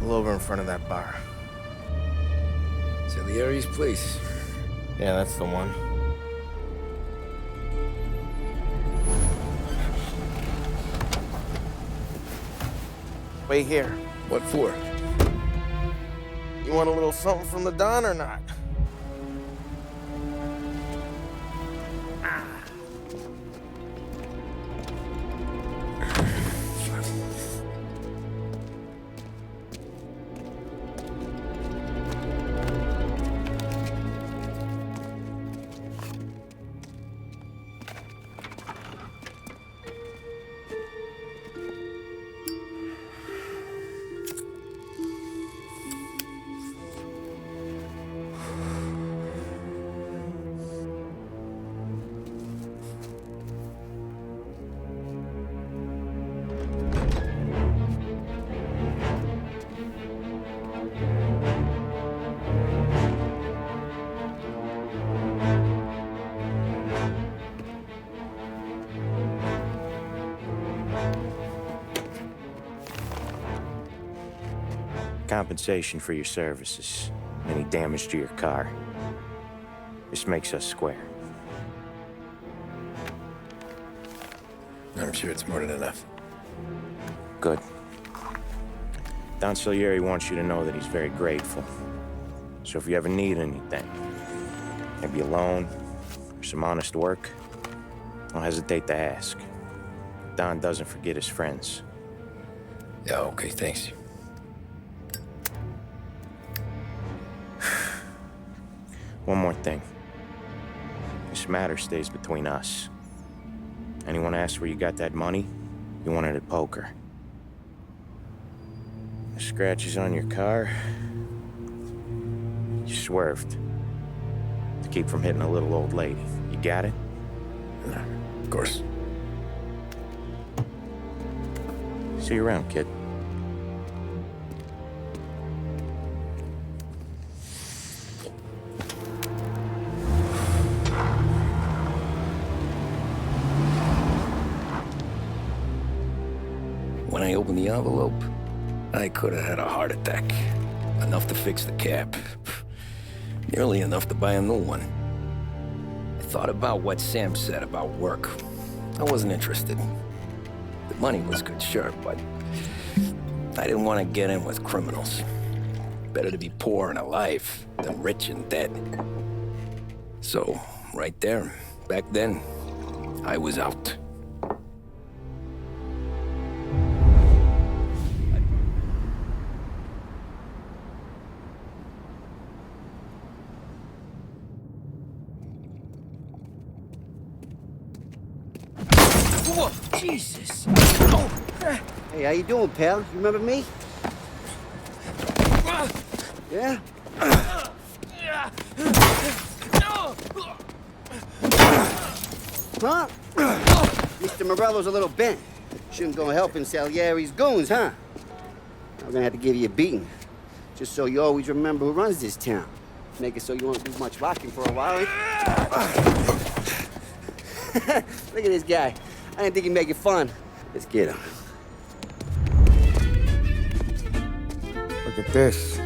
Pull over in front of that bar. Salieri's place. Yeah, that's the one. Wait here. What for? You want a little something from the Don or not? Compensation for your services. Any damage to your car. This makes us square. I'm sure it's more than enough. Good. Don Salieri wants you to know that he's very grateful. So if you ever need anything, maybe a loan or some honest work, don't hesitate to ask. Don doesn't forget his friends. Yeah, okay, thanks. One more thing. This matter stays between us. Anyone asks where you got that money, you won it at poker. The scratches on your car, you swerved to keep from hitting a little old lady. You got it? Of course. See you around, kid. When I opened the envelope, I could have had a heart attack. Enough to fix the cap. Nearly enough to buy a new one. I thought about what Sam said about work. I wasn't interested. The money was good, sure, but I didn't want to get in with criminals. Better to be poor and alive than rich and dead. So, right there, back then, I was out. Whoa, Jesus! Oh. Hey, how you doing, pal? You remember me? Yeah? Huh? Mr. Morello's a little bent. Shouldn't go helping Salieri's goons, huh? I'm gonna have to give you a beating. Just so you always remember who runs this town. Make it so you won't do much rocking for a while. Look at this guy. I didn't think he'd make it fun. Let's get him. Look at this.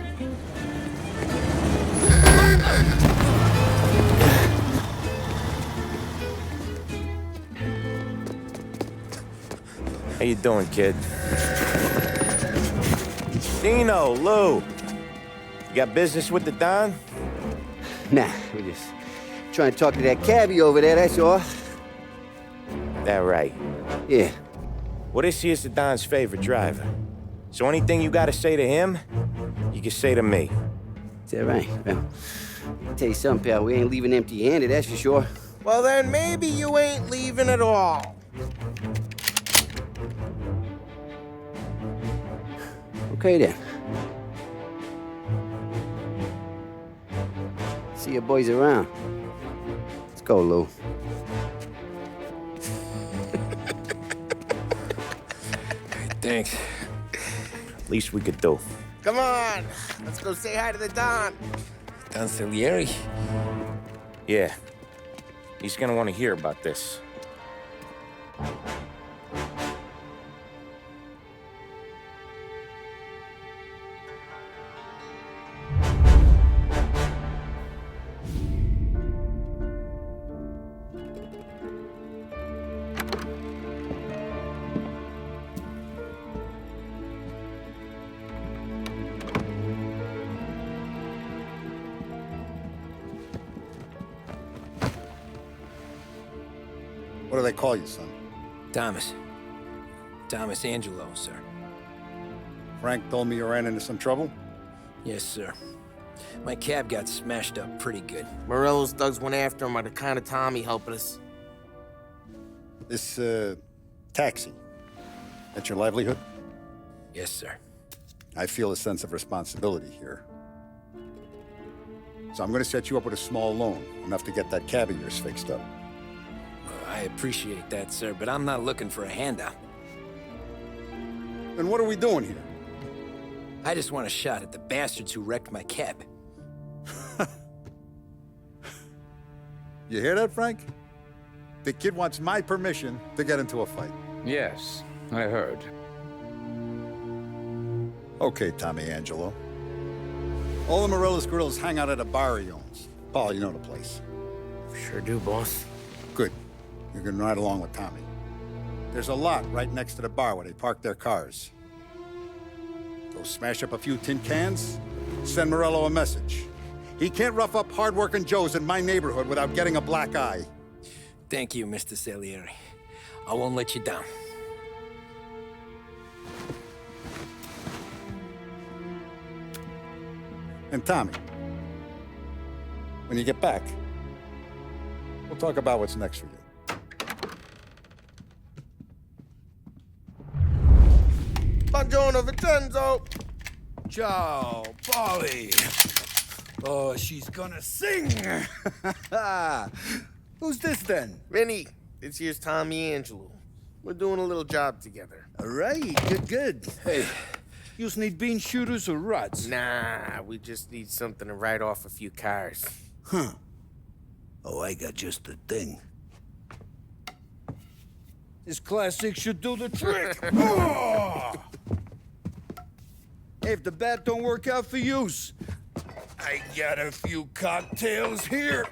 How you doing, kid? Dino, Lou. You got business with the Don? Nah, we're just trying to talk to that cabbie over there, that's all. That right. Yeah. Well, this here's the Don's favorite driver. So anything you gotta say to him, you can say to me. Is that right? Well, I'll tell you something, pal. We ain't leaving empty-handed, that's for sure. Well, then maybe you ain't leaving at all. Okay, then. See your boys around. Let's go, Lou. Thanks. Least we could do. Come on, let's go say hi to the Don. Don Salieri? Yeah. He's gonna want to hear about this. do they call you, son? Thomas. Thomas Angelo, sir. Frank told me you ran into some trouble? Yes, sir. My cab got smashed up pretty good. Morello's thugs went after him by the kind of Tommy helping us. This, taxi, that's your livelihood? Yes, sir. I feel a sense of responsibility here. So I'm gonna set you up with a small loan, enough to get that cab of yours fixed up. I appreciate that, sir, but I'm not looking for a handout. Then what are we doing here? I just want a shot at the bastards who wrecked my cab. You hear that, Frank? The kid wants my permission to get into a fight. Yes, I heard. Okay, Tommy Angelo. All the Morello's girls hang out at a bar he owns. Paul, you know the place. Sure do, boss. Good. You can ride along with Tommy. There's a lot right next to the bar where they park their cars. Go smash up a few tin cans, send Morello a message. He can't rough up hard-working Joes in my neighborhood without getting a black eye. Thank you, Mr. Salieri. I won't let you down. And Tommy, when you get back, we'll talk about what's next for you. Buongiorno, Vincenzo. Ciao, Polly. Oh, she's gonna sing. Who's this then? Vinny, this here's Tommy Angelo. We're doing a little job together. All right, good. Hey, you need bean shooters or rods? Nah, we just need something to write off a few cars. Huh. Oh, I got just the thing. This classic should do the trick. Oh! Hey, if the bat don't work out for yous, I got a few cocktails here.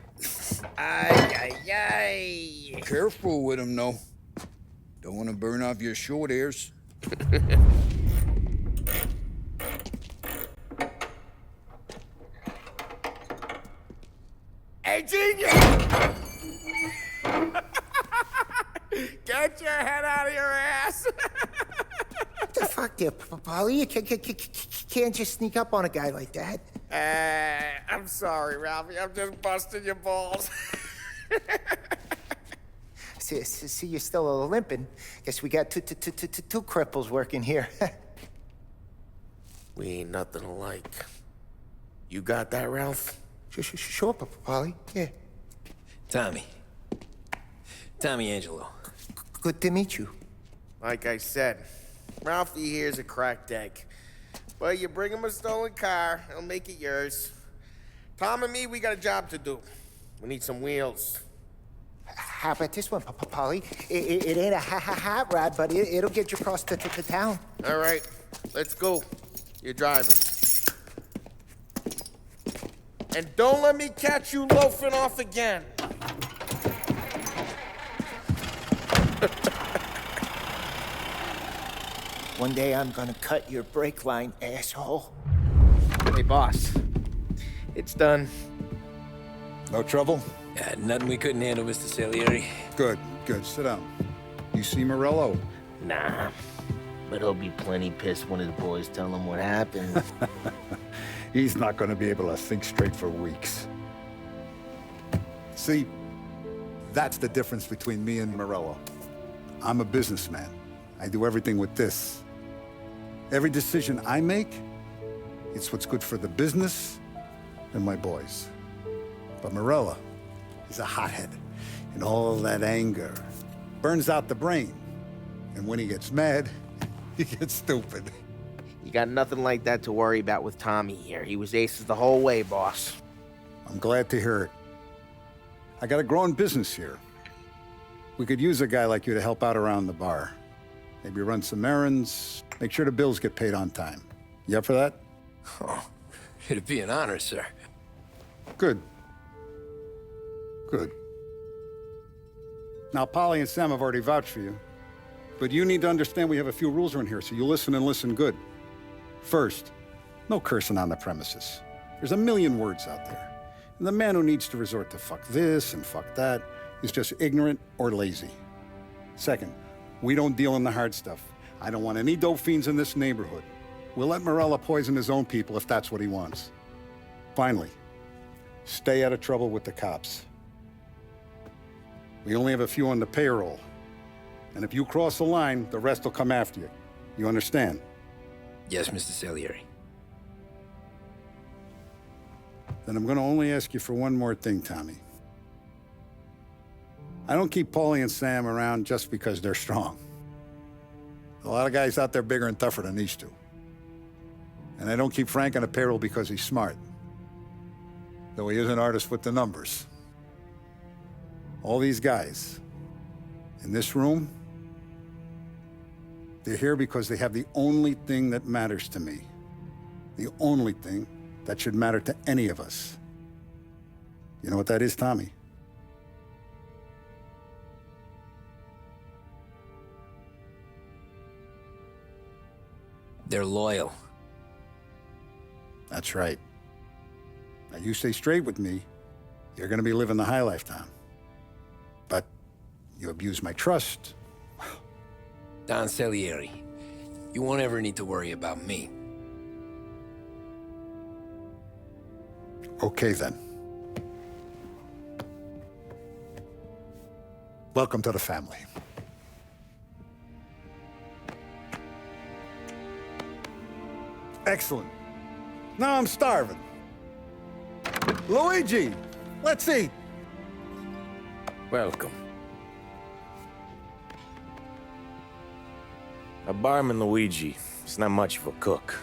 Ay, ay, ay. Careful with them, though. Don't want to burn off your short hairs. Hey, genius! Get your head out of your ass! What the fuck there, Polly? You can't just sneak up on a guy like that. I'm sorry, Ralphie. I'm just busting your balls. See, you're still limping. Guess we got two cripples working here. We ain't nothing alike. You got that, Ralph? Sure, Polly. Yeah. Tommy. Tommy Angelo. Good to meet you. Like I said, Ralphie here's a cracked egg. But you bring him a stolen car, he'll make it yours. Tom and me, we got a job to do. We need some wheels. How about this one, Polly? It ain't a hot rod, but it'll get you across to town. All right, let's go. You're driving. And don't let me catch you loafing off again. One day I'm gonna cut your brake line, asshole. Hey, boss. It's done. No trouble? Yeah, nothing we couldn't handle, Mr. Salieri. Good. Sit down. You see Morello? Nah, but he'll be plenty pissed when his boys tell him what happened. He's not going to be able to think straight for weeks. See, that's the difference between me and Morello. I'm a businessman. I do everything with this. Every decision I make, it's what's good for the business and my boys. But Morello, he's a hothead, and all that anger burns out the brain. And when he gets mad, he gets stupid. You got nothing like that to worry about with Tommy here. He was aces the whole way, boss. I'm glad to hear it. I got a growing business here. We could use a guy like you to help out around the bar. Maybe run some errands, make sure the bills get paid on time. You up for that? Oh, it'd be an honor, sir. Good. Now, Polly and Sam have already vouched for you. But you need to understand we have a few rules around here, so you listen and listen good. First, no cursing on the premises. There's a million words out there. And the man who needs to resort to fuck this and fuck that is just ignorant or lazy. Second, we don't deal in the hard stuff. I don't want any dope fiends in this neighborhood. We'll let Morella poison his own people if that's what he wants. Finally, stay out of trouble with the cops. We only have a few on the payroll. And if you cross the line, the rest will come after you. You understand? Yes, Mr. Salieri. Then I'm gonna only ask you for one more thing, Tommy. I don't keep Paulie and Sam around just because they're strong. A lot of guys out there bigger and tougher than these two. And I don't keep Frank on the payroll because he's smart. Though he is an artist with the numbers. All these guys in this room, they're here because they have the only thing that matters to me. The only thing that should matter to any of us. You know what that is, Tommy? They're loyal. That's right. Now, you stay straight with me, you're gonna be living the high life, Tom. But you abuse my trust. Don Salieri, you won't ever need to worry about me. Okay, then. Welcome to the family. Excellent. Now I'm starving. Luigi, let's eat. Welcome. Our barman Luigi is not much of a cook.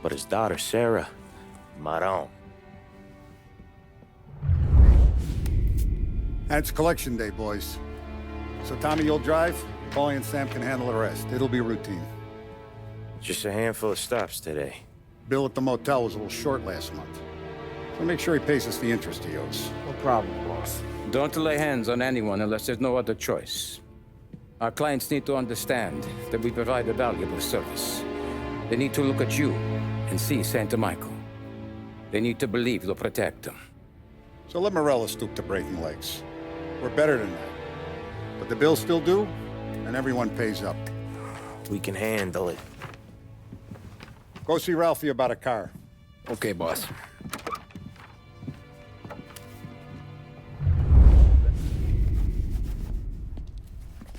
But his daughter Sarah, Maron. And it's collection day, boys. So Tommy, you'll drive. Paulie and Sam can handle the rest. It'll be routine. Just a handful of stops today. Bill at the motel was a little short last month. So make sure he pays us the interest he owes. No problem, boss. Don't lay hands on anyone unless there's no other choice. Our clients need to understand that we provide a valuable service. They need to look at you and see Santa Michael. They need to believe you'll protect them. So let Morella stoop to breaking legs. We're better than that. But the bills still due, and everyone pays up. We can handle it. Go see Ralphie about a car. Okay, boss.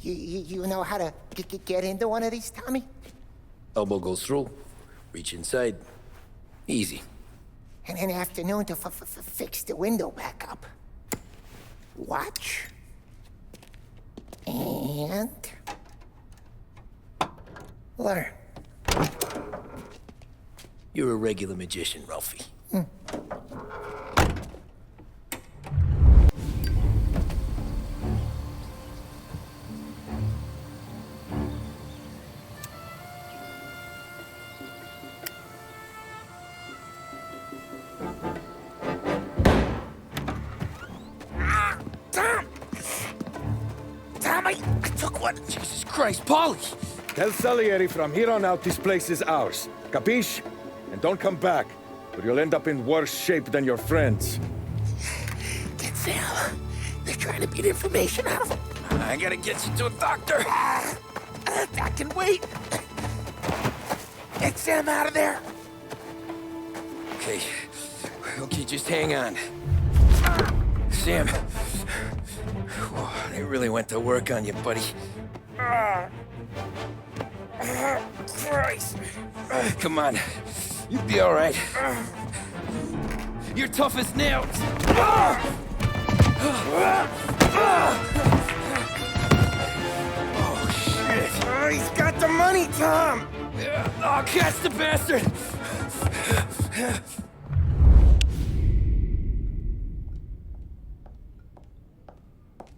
You know how to get into one of these, Tommy? Elbow goes through. Reach inside. Easy. And an afternoon to fix the window back up. Watch. And... learn. You're a regular magician, Ralphie. Tommy, I took one. Jesus Christ, Paulie! Tell Salieri from here on out this place is ours. Capiche? And don't come back, or you'll end up in worse shape than your friends. Get Sam. They're trying to beat information out of him. I gotta get you to a doctor. I can wait. Get Sam out of there. Okay. Okay, just hang on. Sam. They really went to work on you, buddy. Christ. Come on. You'll be all right. You're tough as nails. Oh, shit. Oh, he's got the money, Tom! Oh, catch the bastard!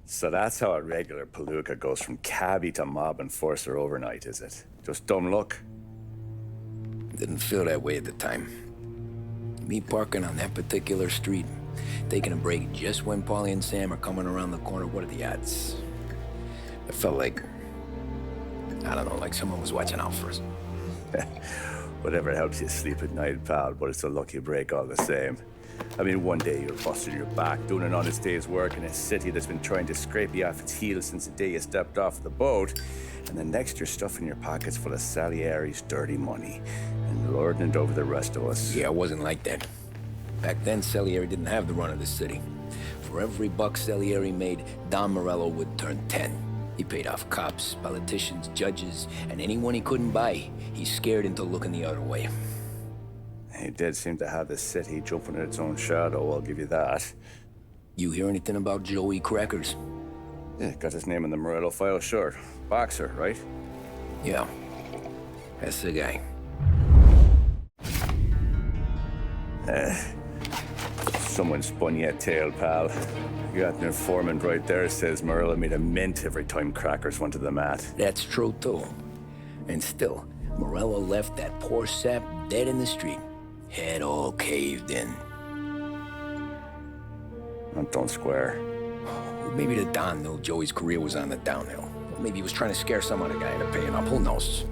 So that's how a regular palooka goes from cabbie to mob enforcer overnight, is it? Just dumb luck? Didn't feel that way at the time. Me parking on that particular street, taking a break just when Paulie and Sam are coming around the corner, what are the odds? It felt like, I don't know, like someone was watching out for us. Whatever helps you sleep at night, pal, but it's a lucky break all the same. I mean, one day you're busting your back, doing an honest day's work in a city that's been trying to scrape you off its heels since the day you stepped off the boat. And the next you're stuffing your pockets full of Salieri's dirty money and lording it over the rest of us. Yeah, it wasn't like that. Back then, Salieri didn't have the run of the city. For every buck Salieri made, Don Morello would turn 10. He paid off cops, politicians, judges, and anyone he couldn't buy, he scared into looking the other way. He did seem to have the city jumping in its own shadow, I'll give you that. You hear anything about Joey Crackers? Yeah, got his name in the Morello file, sure. Boxer, right? Yeah, that's the guy. Someone spun you a tale, pal. You got an informant right there says Morello made a mint every time Crackers went to the mat. That's true, too. And still, Morello left that poor sap dead in the street. Head all caved in. Don't square. Maybe the Don knew Joey's career was on the downhill. Maybe he was trying to scare some other guy into paying up. Who knows?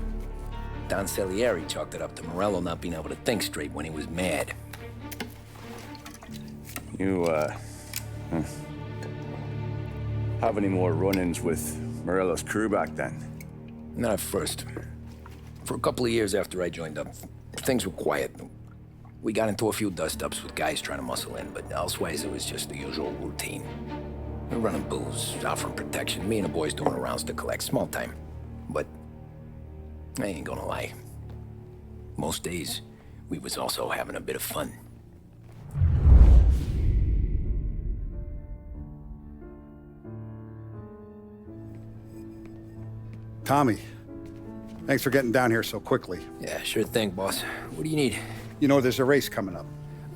Don Salieri chalked it up to Morello not being able to think straight when he was mad. You, have any more run-ins with Morello's crew back then? Not at first. For a couple of years after I joined up, things were quiet. We got into a few dust-ups with guys trying to muscle in, but elsewise it was just the usual routine. We're running booze, offering protection, me and the boys doing the rounds to collect, small time. But I ain't gonna lie. Most days, we was also having a bit of fun. Tommy, thanks for getting down here so quickly. Yeah, sure thing, boss. What do you need? You know, there's a race coming up.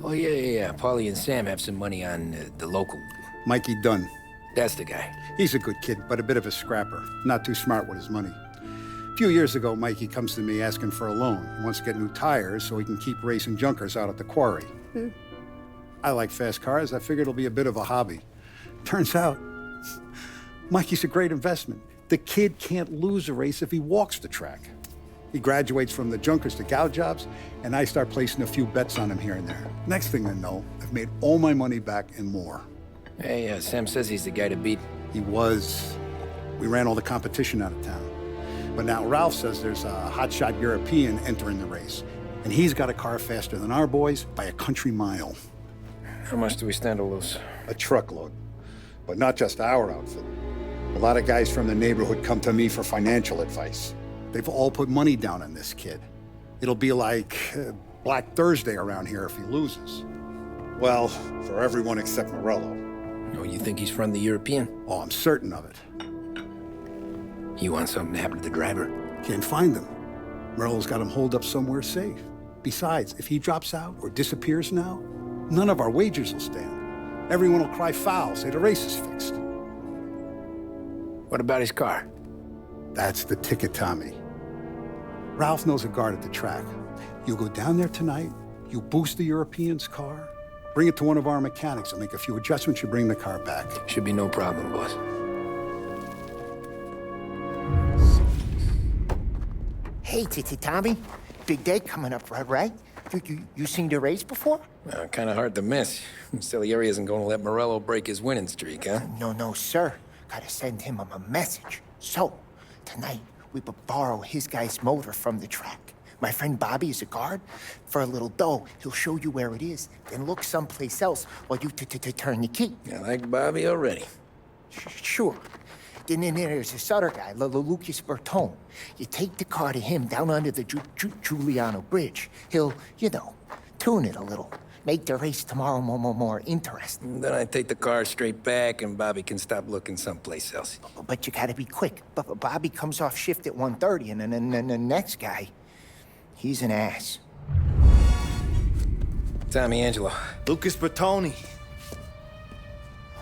Oh, yeah. Paulie and Sam have some money on the local. Mikey Dunn. That's the guy. He's a good kid, but a bit of a scrapper. Not too smart with his money. A few years ago, Mikey comes to me asking for a loan. He wants to get new tires so he can keep racing junkers out at the quarry. I like fast cars. I figured it'll be a bit of a hobby. Turns out, Mikey's a great investment. The kid can't lose a race if he walks the track. He graduates from the junkers to gal jobs, and I start placing a few bets on him here and there. Next thing I know, I've made all my money back and more. Hey, Sam says he's the guy to beat. He was. We ran all the competition out of town. But now Ralph says there's a hotshot European entering the race, and he's got a car faster than our boys by a country mile. How much do we stand to lose? A truckload. But not just our outfit. A lot of guys from the neighborhood come to me for financial advice. They've all put money down on this kid. It'll be like Black Thursday around here if he loses. Well, for everyone except Morello. Oh, you think he's from the European? Oh, I'm certain of it. You want something to happen to the driver? Can't find him. Morello's got him holed up somewhere safe. Besides, if he drops out or disappears now, none of our wagers will stand. Everyone will cry foul, say the race is fixed. What about his car? That's the ticket, Tommy. Ralph knows a guard at the track. You go down there tonight, you boost the European's car, bring it to one of our mechanics, and make a few adjustments, you bring the car back. Should be no problem, boss. Hey, Tommy. Big day coming up, right? You seen the race before? Kind of hard to miss. Salieri isn't going to let Morello break his winning streak, huh? No, sir. Gotta send him a message. So, tonight, we borrow his guy's motor from the track. My friend Bobby is a guard. For a little dough, he'll show you where it is, then look someplace else while you turn the key. I like Bobby already. Sure. Then there's this other guy, Lucas Bertone. You take the car to him down under the Giuliano Bridge. He'll, tune it a little. Make the race tomorrow more interesting. Then I take the car straight back, and Bobby can stop looking someplace else. But you gotta be quick. Bobby comes off shift at 1:30, and then the next guy, he's an ass. Tommy Angelo. Lucas Bertoni.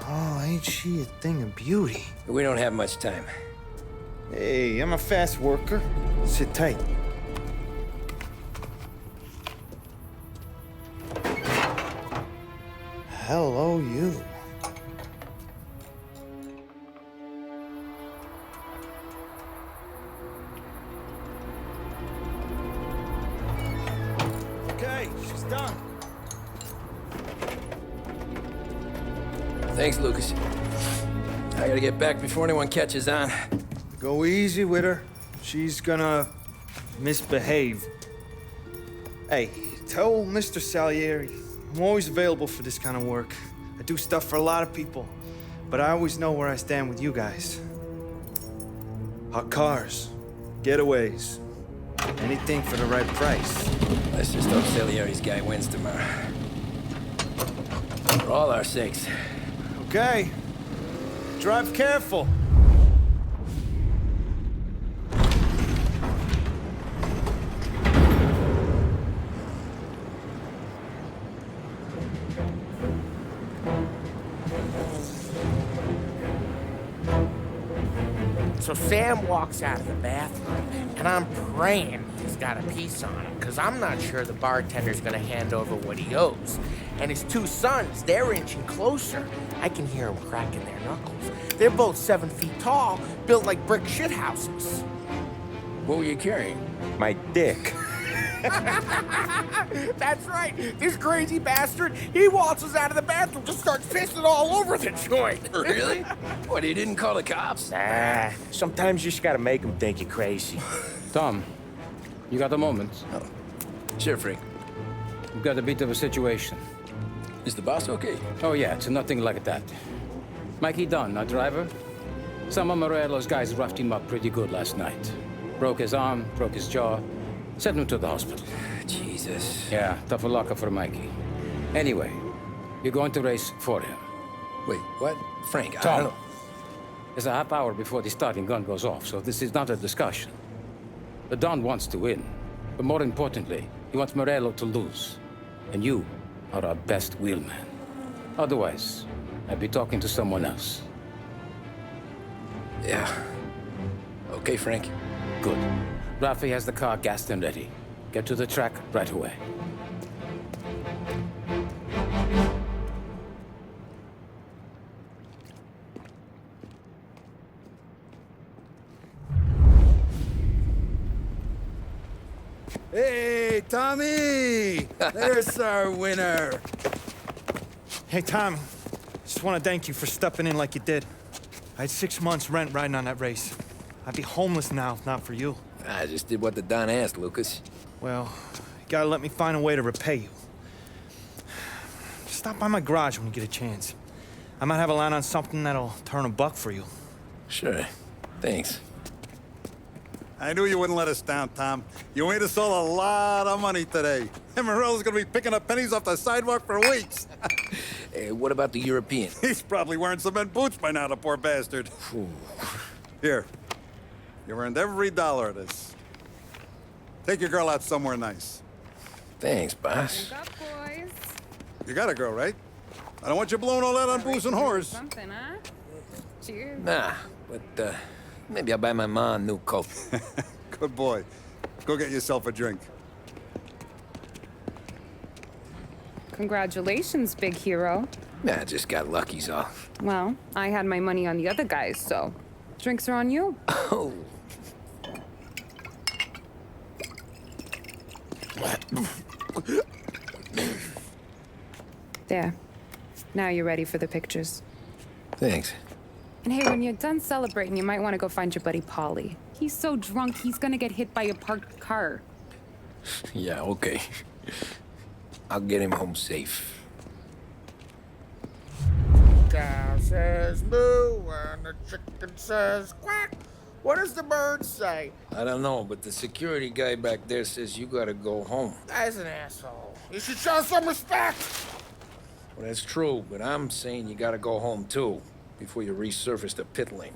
Oh, ain't she a thing of beauty? We don't have much time. Hey, I'm a fast worker. Sit tight. Hello, you. Okay, she's done. Thanks, Lucas. I gotta get back before anyone catches on. Go easy with her. She's gonna misbehave. Hey, tell Mr. Salieri I'm always available for this kind of work. I do stuff for a lot of people, but I always know where I stand with you guys. Hot cars, getaways, anything for the right price. Let's just hope Salieri's guy wins tomorrow. For all our sakes. Okay. Drive careful. So Sam walks out of the bathroom, and I'm praying he's got a piece on him, because I'm not sure the bartender's gonna hand over what he owes. And his two sons, they're inching closer. I can hear them cracking their knuckles. They're both 7 feet tall, built like brick shithouses. What were you carrying? My dick. That's right. This crazy bastard, he waltzes out of the bathroom, just starts pissing all over the joint. Really? What, he didn't call the cops? Nah, sometimes you just gotta make them think you're crazy. Tom, you got a moment? Oh. Sure, Frank. We've got a bit of a situation. Is the boss okay? Oh yeah, it's nothing like that. Mikey Dunn, our driver. Some of Morello's guys roughed him up pretty good last night. Broke his arm, broke his jaw. Sent him to the hospital. Jesus. Yeah, tough luck for Mikey. Anyway, you're going to race for him. Wait, what? Frank, I Tom, don't... there's a half hour before the starting gun goes off, so this is not a discussion. The Don wants to win, but more importantly, he wants Morello to lose. And you are our best wheelman. Otherwise, I'd be talking to someone else. Yeah. Okay, Frank. Good. Rafi has the car gassed and ready. Get to the track right away. Hey, Tommy! There's our winner. Hey, Tommy. Just want to thank you for stepping in like you did. I had 6 months rent riding on that race. I'd be homeless now if not for you. I just did what the Don asked, Lucas. Well, you gotta let me find a way to repay you. Stop by my garage when you get a chance. I might have a line on something that'll turn $1 for you. Sure. Thanks. I knew you wouldn't let us down, Tom. You made us all a lot of money today. And Morello's gonna be picking up pennies off the sidewalk for weeks. Hey, what about the European? He's probably wearing cement boots by now, the poor bastard. Here. You've earned every dollar of this. Take your girl out somewhere nice. Thanch, boss. Wake up, boys. You got a girl, right? I don't want you blowing all that on booze and whores. Something, huh? Cheers. Nah, but, maybe I'll buy my ma a new coat. Good boy. Go get yourself a drink. Congratulations, big hero. Nah, just got lucky's all. Well, I had my money on the other guys, so drinks are on you. Oh. There. Now you're ready for the pictures. Thanks. And hey, when you're done celebrating, you might want to go find your buddy Paulie. He's so drunk, he's gonna get hit by a parked car. Yeah, okay. I'll get him home safe. Cow says moo and the chicken says quack. What does the bird say? I don't know, but the security guy back there says you gotta go home. Guy's an asshole. You should show some respect. Well, that's true, but I'm saying you gotta go home too, before you resurface the pit lane.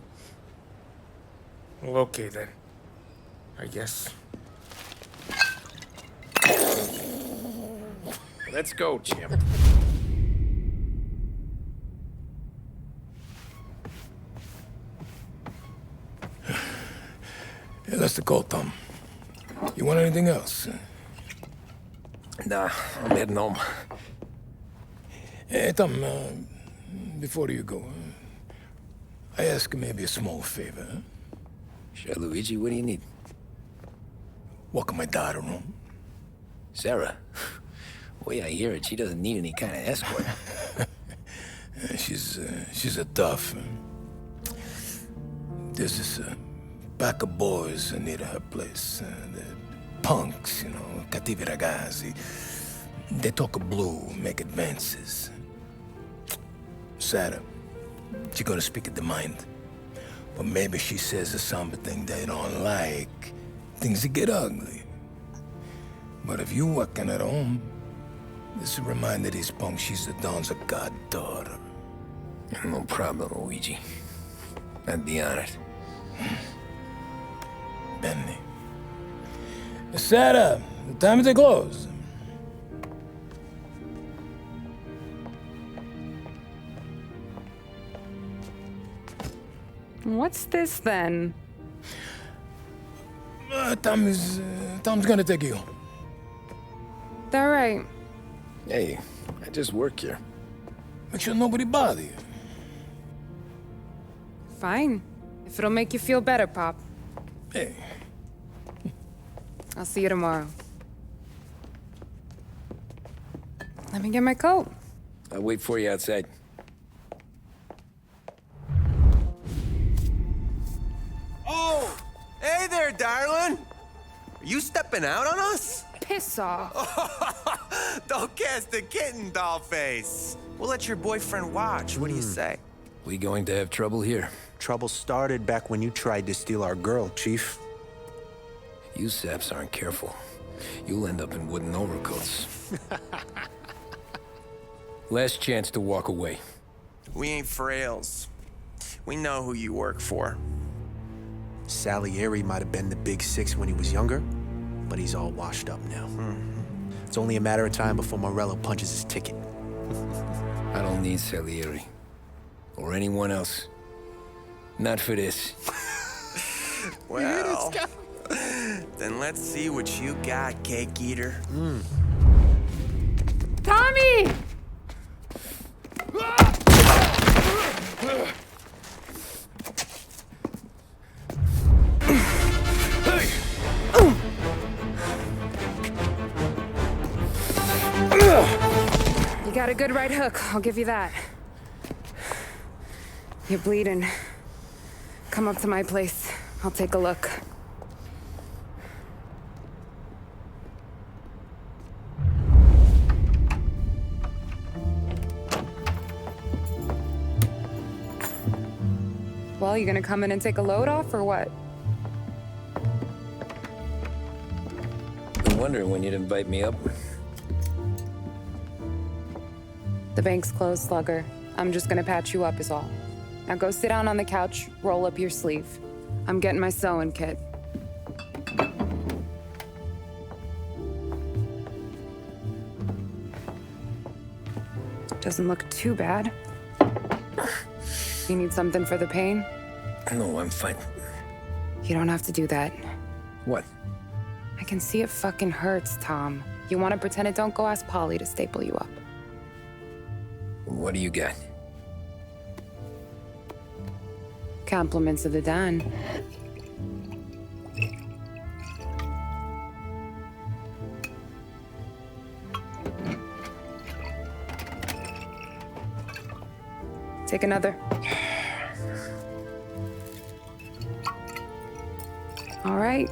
Well, okay then. I guess. Let's go, Jim. Yeah, that's the call, Tom. You want anything else? Nah, I'm heading home. Hey, Tom, before you go, I ask maybe a small favor. Huh? Sure, Luigi, what do you need? Walk my daughter home. Sarah? The way I hear it, she doesn't need any kind of escort. She's a tough. There's this pack of boys near her place. The punks, you know, cattivi ragazzi. They talk blue, make advances. Sarah, she gonna speak at the mind. But maybe she says something they don't like. Things get ugly. But if you working at home, this reminder these punks she's the Don's a goddaughter. No problem, Luigi. I'd be honored. Benny. Sarah, the time to close. What's this then? Tom's gonna take you. All right. Hey, I just work here. Make sure nobody bother you. Fine. If it'll make you feel better, Pop. Hey. I'll see you tomorrow. Let me get my coat. I'll wait for you outside. Oh! Hey there, darling! Are you stepping out on us? Piss off. Don't cast a kitten, dollface. We'll let your boyfriend watch. What do you say? We going to have trouble here? Trouble started back when you tried to steal our girl, Chief. You saps aren't careful. You'll end up in wooden overcoats. Last chance to walk away. We ain't frails. We know who you work for. Salieri might have been the big six when he was younger, but he's all washed up now. It's only a matter of time before Morello punches his ticket. I don't need Salieri. Or anyone else. Not for this. Well, then let's see what you got, cake eater. Tommy! You got a good right hook, I'll give you that. You're bleeding. Come up to my place. I'll take a look. Well, you gonna come in and take a load off, or what? Been wondering when you'd invite me up. The bank's closed, Slugger. I'm just gonna patch you up is all. Now go sit down on the couch, roll up your sleeve. I'm getting my sewing kit. Doesn't look too bad. You need something for the pain? No, I'm fine. You don't have to do that. What? I can see it fucking hurts, Tom. You want to pretend it? Don't go ask Polly to staple you up. What do you got? Compliments of the Don. Take another. All right.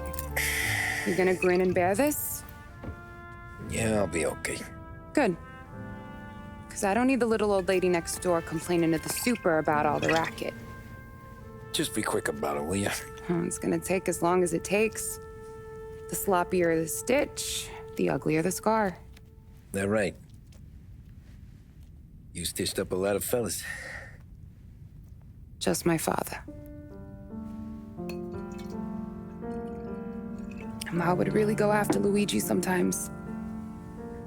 You gonna grin and bear this? Yeah, I'll be okay. Good. Because I don't need the little old lady next door complaining to the super about all the racket. Just be quick about it, will ya? It's gonna take as long as it takes. The sloppier the stitch, the uglier the scar. That right. You stitched up a lot of fellas. Just my father. Ma would really go after Luigi sometimes.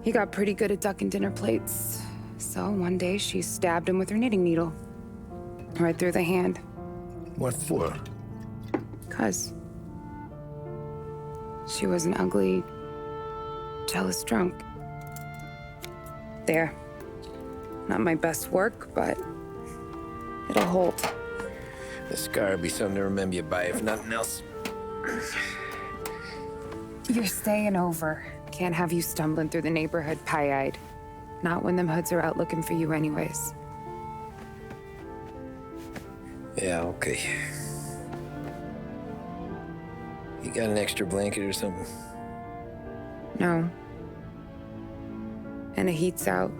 He got pretty good at ducking dinner plates. So one day she stabbed him with her knitting needle. Right through the hand. What for? 'Cause she was an ugly, jealous drunk. There. Not my best work, but it'll hold. The scar will be something to remember you by, if nothing else. You're staying over. Can't have you stumbling through the neighborhood pie-eyed. Not when them hoods are out looking for you anyways. Yeah, okay. You got an extra blanket or something? No. And the heat's out.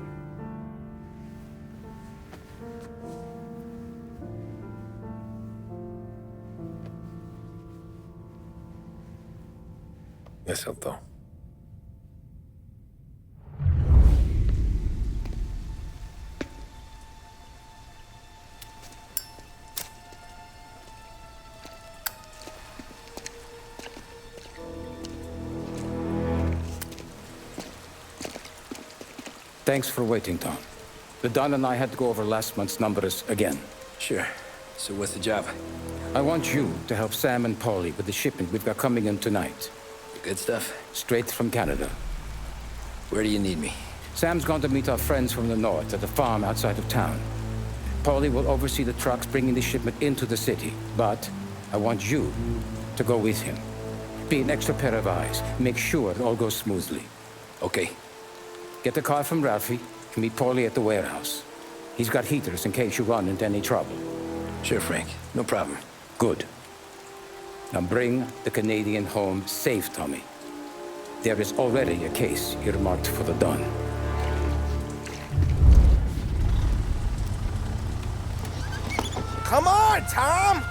Eso todo. Thanks for waiting, Tom. The Don and I had to go over last month's numbers again. Sure. So what's the job? I want you to help Sam and Paulie with the shipment we've got coming in tonight. Good stuff? Straight from Canada. Where do you need me? Sam's going to meet our friends from the north at the farm outside of town. Paulie will oversee the trucks bringing the shipment into the city, but I want you to go with him. Be an extra pair of eyes. Make sure it all goes smoothly. Okay. Get the car from Ralphie and meet Paulie at the warehouse. He's got heaters in case you run into any trouble. Sure, Frank. No problem. Good. Now bring the Canadian home safe, Tommy. There is already a case earmarked for the Don. Come on, Tom!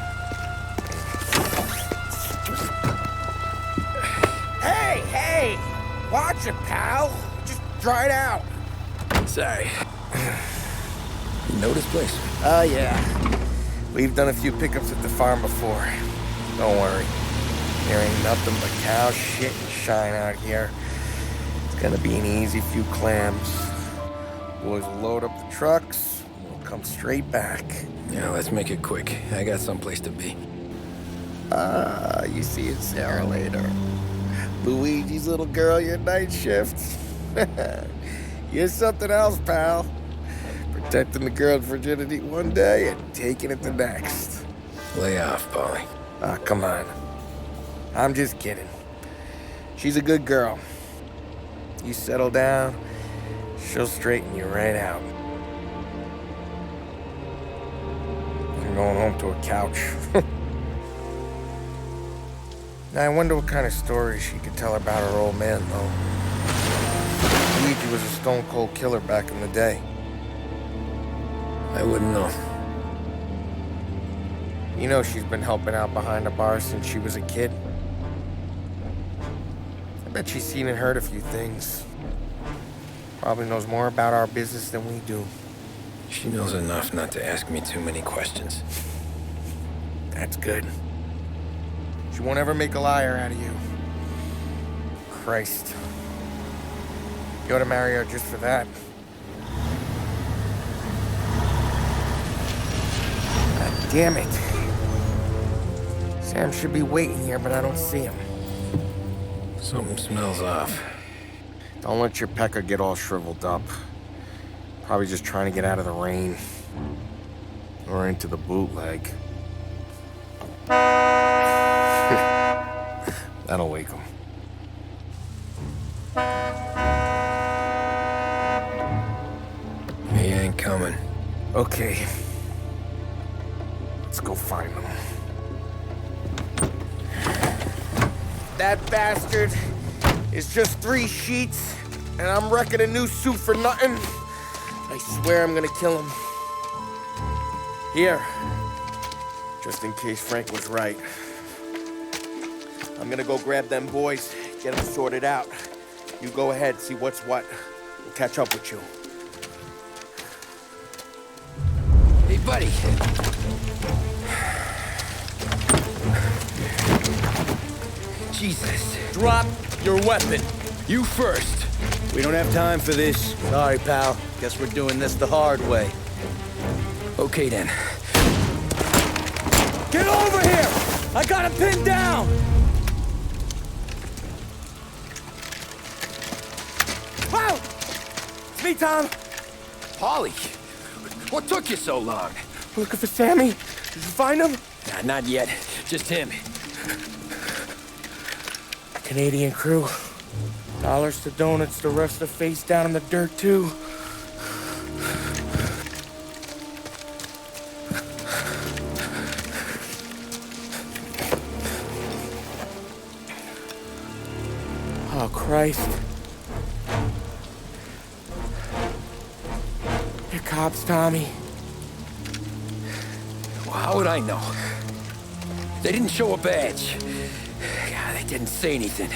Hey! Watch it, pal. Just dry it out. Sorry. You know this place? Yeah. We've done a few pickups at the farm before. Don't worry. There ain't nothing but cow shit and shine out here. It's gonna be an easy few clams. Boys will load up the trucks, and we'll come straight back. Yeah, let's make it quick. I got someplace to be. You see it, Sarah, later. Luigi's little girl, your night shift. You're something else, pal. Protecting the girl's virginity one day and taking it the next. Lay off, Paulie. Come on. I'm just kidding. She's a good girl. You settle down, she'll straighten you right out. I'm going home to a couch. Now, I wonder what kind of stories she could tell about her old man, though. Luigi was a stone-cold killer back in the day. I wouldn't know. You know she's been helping out behind the bar since she was a kid. I bet she's seen and heard a few things. Probably knows more about our business than we do. She knows enough not to ask me too many questions. That's good. She won't ever make a liar out of you. Christ. You ought to marry her just for that. God damn it. Sam should be waiting here, but I don't see him. Something smells off. Don't let your pecker get all shriveled up. Probably just trying to get out of the rain. Or into the bootleg. That'll wake him. He ain't coming. Okay. Let's go find him. That bastard is just 3 sheets, and I'm wrecking a new suit for nothing. I swear I'm gonna kill him. Here. Just in case Frank was right. I'm gonna go grab them boys, get them sorted out. You go ahead, see what's what. We'll catch up with you. Hey, buddy. Jesus. Drop your weapon. You first. We don't have time for this. Sorry, pal. Guess we're doing this the hard way. Okay, then. Get over here! I got him pinned down! Wow! It's me, Tom. Paulie, what took you so long? Looking for Sammy. Did you find him? Nah, not yet. Just him. Canadian crew. Dollars to donuts, the rest of the face down in the dirt, too. Oh, Christ. They're cops, Tommy. Well, how would I know? They didn't show a badge. God, they didn't say anything.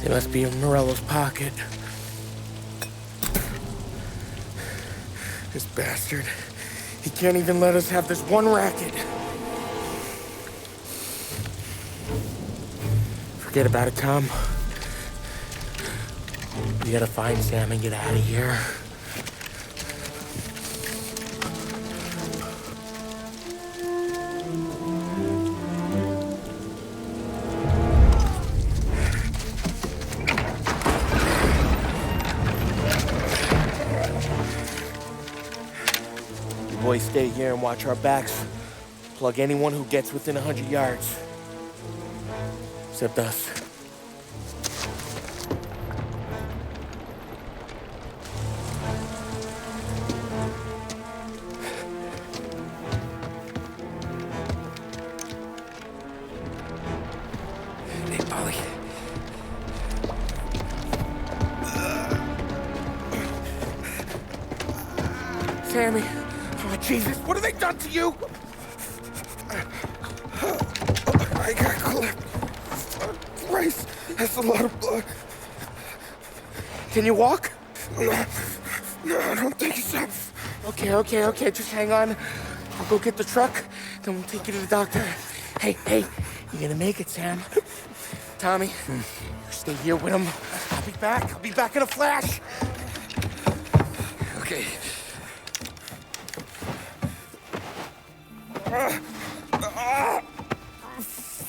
They must be in Morello's pocket. This bastard. He can't even let us have this one racket. Forget about it, Tom. We gotta find Sam and get out of here. You boys stay here and watch our backs. Plug anyone who gets within 100 yards. Except us. Hey, Polly. Sammy. Oh, Jesus, what have they done to you? I got clipped. Christ, that's a lot of blood. Can you walk? No, I don't think so. Okay, just hang on. I'll go get the truck, then we'll take you to the doctor. Hey, you're gonna make it, Sam. Tommy, you stay here with him. I'll be back in a flash. Okay.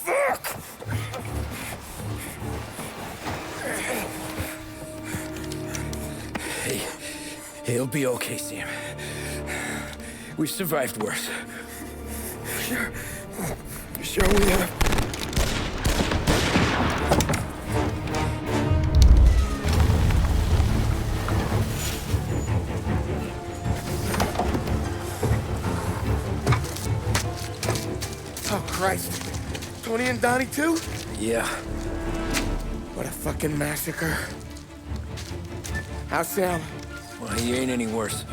Fuck! Hey, he'll be okay, Sam. We've survived worse. Sure we have. Oh, Christ. Tony and Donnie, too? Yeah. What a fucking massacre. How's Sam? Well, he ain't any worse.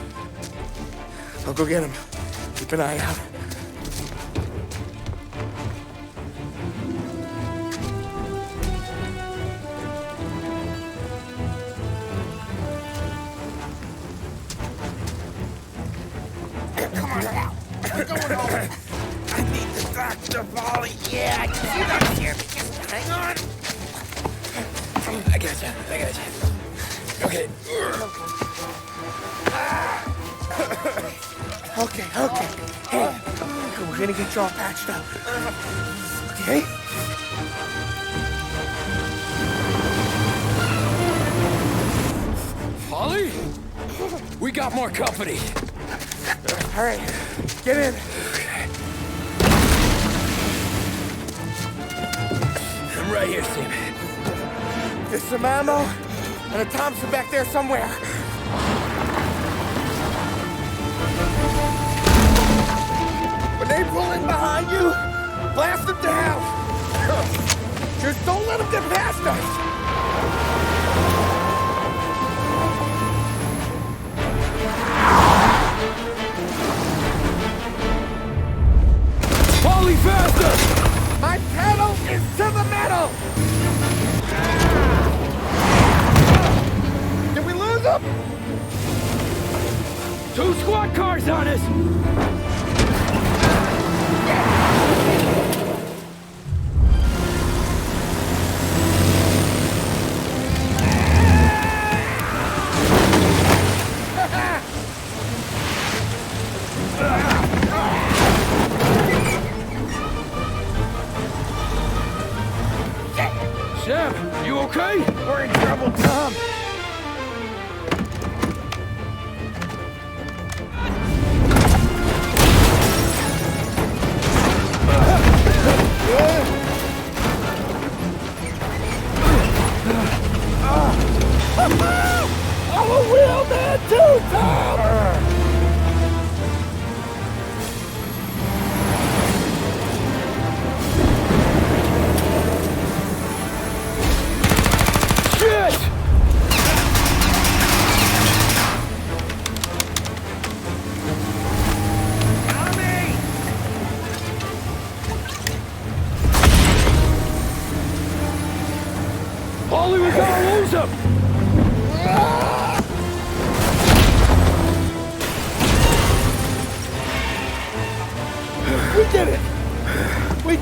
I'll go get him. Keep an eye out. Come on now. We're going home. I need the doctor, Polly. Yeah, I can see that here. Just hang on. I got you. Okay. Okay. Hey, we're gonna get you all patched up. Okay? Polly? We got more company. All right, get in. I'm right here, Sam. There's some ammo and a Thompson back there somewhere. When they pull in behind you, blast them down. Just don't let them get past us. Polly, faster! My pedal is to the metal! Did we lose them? 2 squad cars on us! Sam, you okay? We're in trouble, Tom. I'm a real man too, Tom!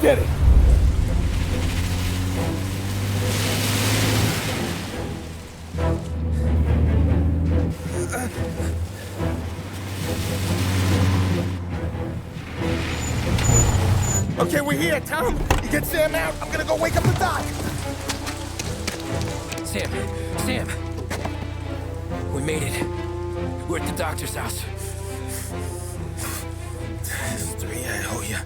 did it! Okay, we're here, Tom. You get Sam out. I'm gonna go wake up the doc. Sam! We made it. We're at the doctor's house. This is 3 I owe you.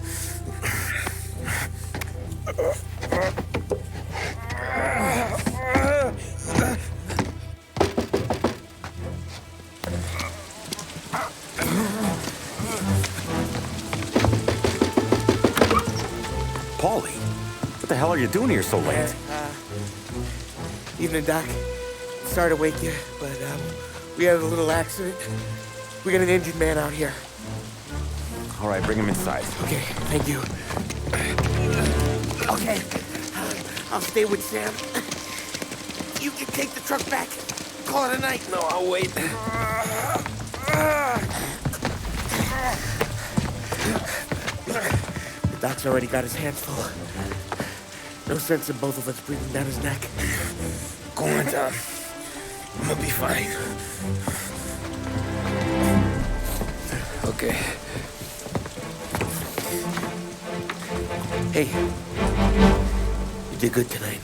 Paulie, what the hell are you doing here so late? Evening, Doc. Sorry to wake you, but we had a little accident. We got an injured man out here. All right, bring him inside. Okay, thank you. Okay, I'll stay with Sam. You can take the truck back. Call it a night. No, I'll wait. The doc's already got his hands full. No sense in both of us breathing down his neck. Go on, Tom. I'm gonna be fine. Okay. Hey, you did good tonight.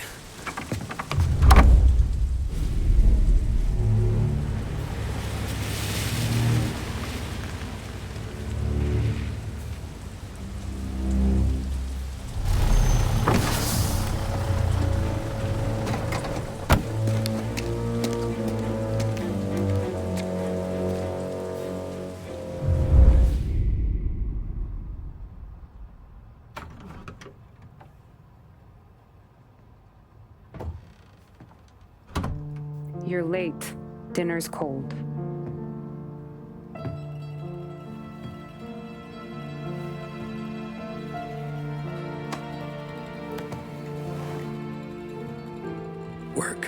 You're late. Dinner's cold. Work.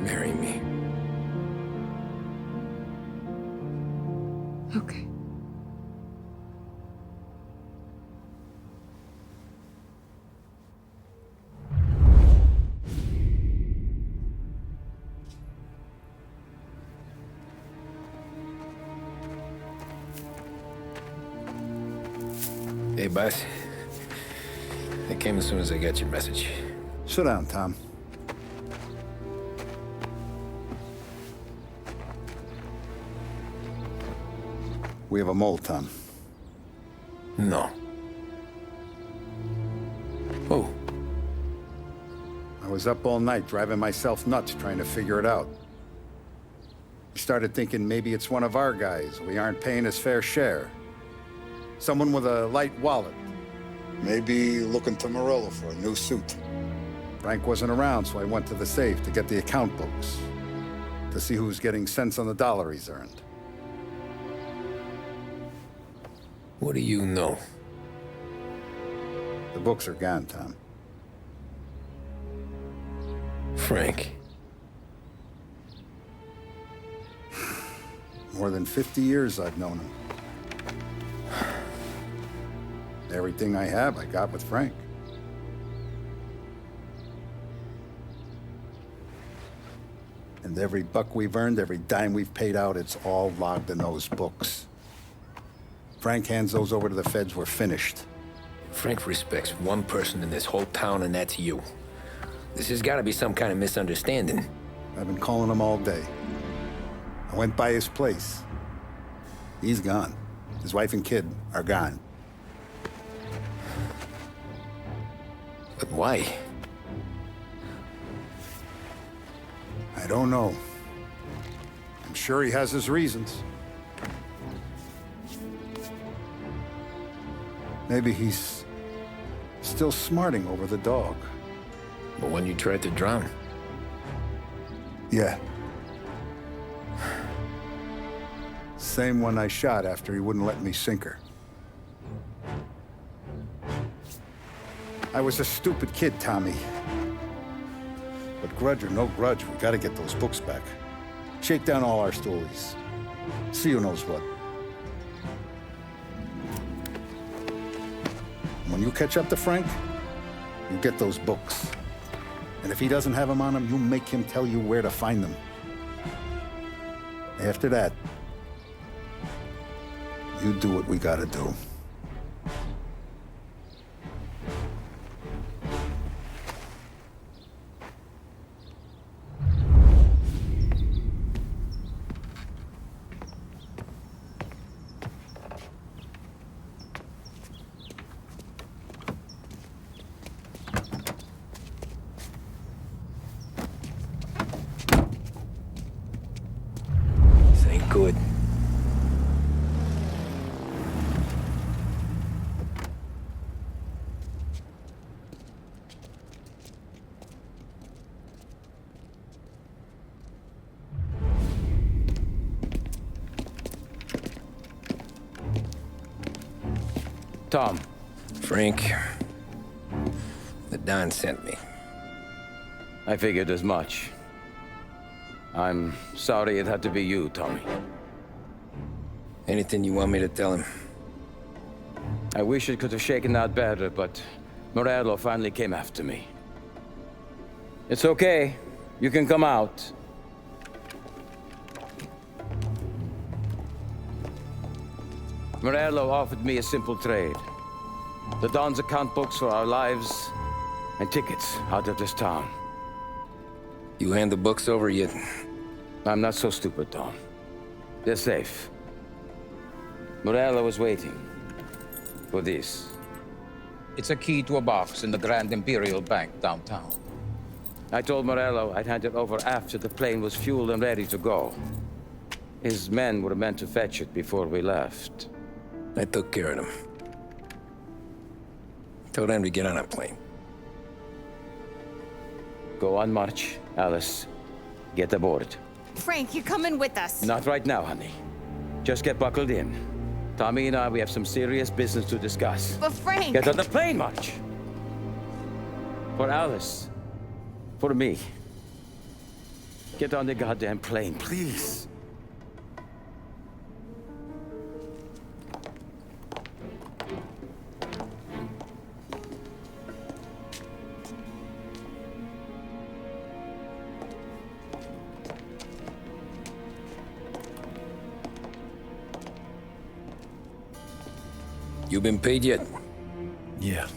Marry me. Okay. Hey, boss. I came as soon as I got your message. Sit down, Tom. We have a mole, Tom. No. Who? I was up all night driving myself nuts trying to figure it out. I started thinking maybe it's one of our guys. We aren't paying his fair share. Someone with a light wallet. Maybe looking to Morello for a new suit. Frank wasn't around, so I went to the safe to get the account books. To see who's getting cents on the dollar he's earned. What do you know? The books are gone, Tom. Frank. More than 50 years I've known him. Everything I have, I got with Frank. And every buck we've earned, every dime we've paid out, it's all logged in those books. Frank hands those over to the feds, we're finished. Frank respects one person in this whole town, and that's you. This has got to be some kind of misunderstanding. I've been calling him all day. I went by his place. He's gone. His wife and kid are gone. Why? I don't know. I'm sure he has his reasons. Maybe he's still smarting over the dog. The one you tried to drown? Yeah. Same one I shot after he wouldn't let me sink her. I was a stupid kid, Tommy. But grudge or no grudge, we gotta get those books back. Shake down all our stories. See who knows what. When you catch up to Frank, you get those books. And if he doesn't have them on him, you make him tell you where to find them. After that, you do what we gotta do. This ain't good. Tom. Frank. The Don sent me. I figured as much. I'm sorry it had to be you, Tommy. Anything you want me to tell him? I wish it could have shaken out better, but Morello finally came after me. It's okay. You can come out. Morello offered me a simple trade. The Don's account books for our lives and tickets out of this town. You hand the books over yet? I'm not so stupid, Tom. They're safe. Morello was waiting for this. It's a key to a box in the Grand Imperial Bank downtown. I told Morello I'd hand it over after the plane was fueled and ready to go. His men were meant to fetch it before we left. I took care of them. Told them to get on a plane. Go on march, Alice. Get aboard. Frank, you're coming with us. Not right now, honey. Just get buckled in. Tommy and I, we have some serious business to discuss. But Frank... Get on the plane, March! For Alice. For me. Get on the goddamn plane, please. You been paid yet? Yeah.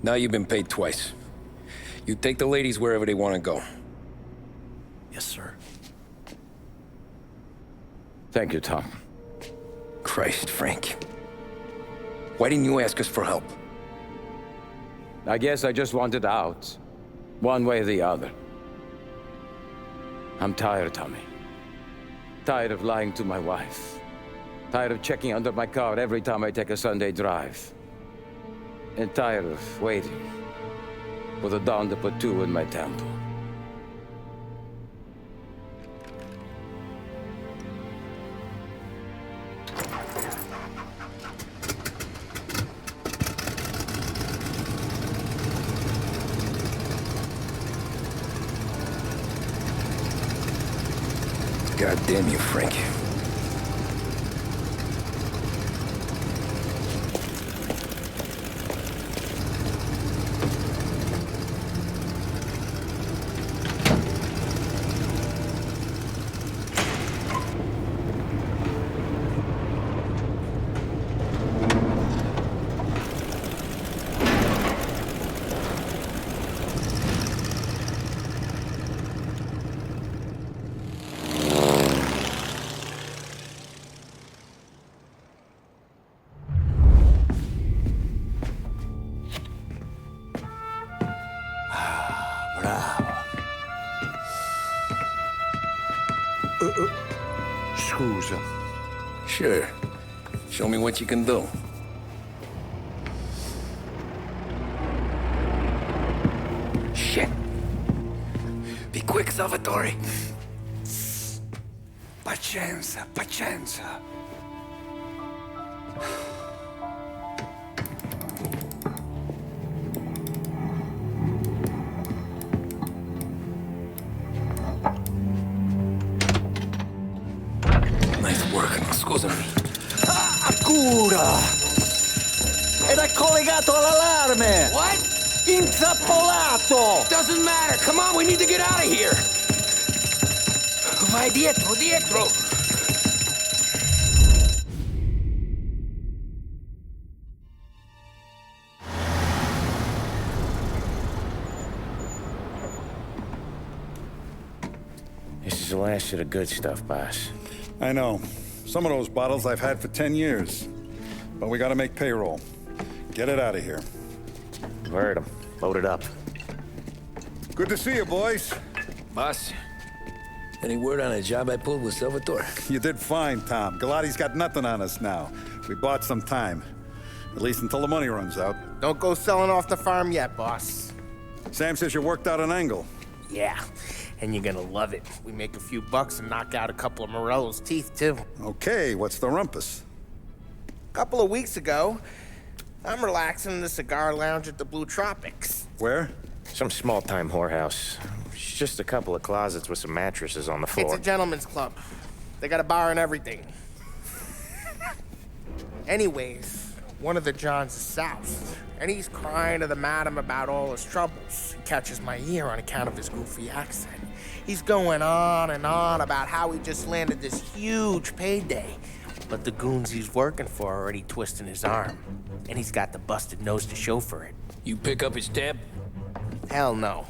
Now you've been paid twice. You take the ladies wherever they want to go. Yes, sir. Thank you, Tom. Christ, Frank. Why didn't you ask us for help? I guess I just wanted out. One way or the other. I'm tired, Tommy. Tired of lying to my wife. Tired of checking under my car every time I take a Sunday drive. And tired of waiting for the dawn to put two in my temple. God damn you, Frank. Scusa. Sure. Show me what you can do. Shit. Be quick, Salvatore. Pazienza, pazienza. Nice work. Scusami. Cura! Ed è collegato all'allarme! What? Intrappolato! Doesn't matter. Come on, we need to get out of here. Vai dietro, dietro. This is the last of the good stuff, boss. I know. Some of those bottles I've had for 10 years. But we gotta make payroll. Get it out of here. Heard him. Load it up. Good to see you, boys. Boss, any word on a job I pulled with Salvatore? You did fine, Tom. Galati's got nothing on us now. We bought some time. At least until the money runs out. Don't go selling off the farm yet, boss. Sam says you worked out an angle. Yeah, and you're gonna love it. We make a few bucks and knock out a couple of Morello's teeth, too. Okay, what's the rumpus? A couple of weeks ago, I'm relaxing in the cigar lounge at the Blue Tropics. Where? Some small-time whorehouse. It's just a couple of closets with some mattresses on the floor. It's a gentleman's club. They got a bar and everything. Anyways, one of the Johns is south, and he's crying to the madam about all his troubles. He catches my ear on account of his goofy accent. He's going on and on about how he just landed this huge payday, but the goons he's working for are already twisting his arm, and he's got the busted nose to show for it. You pick up his tab? Hell no.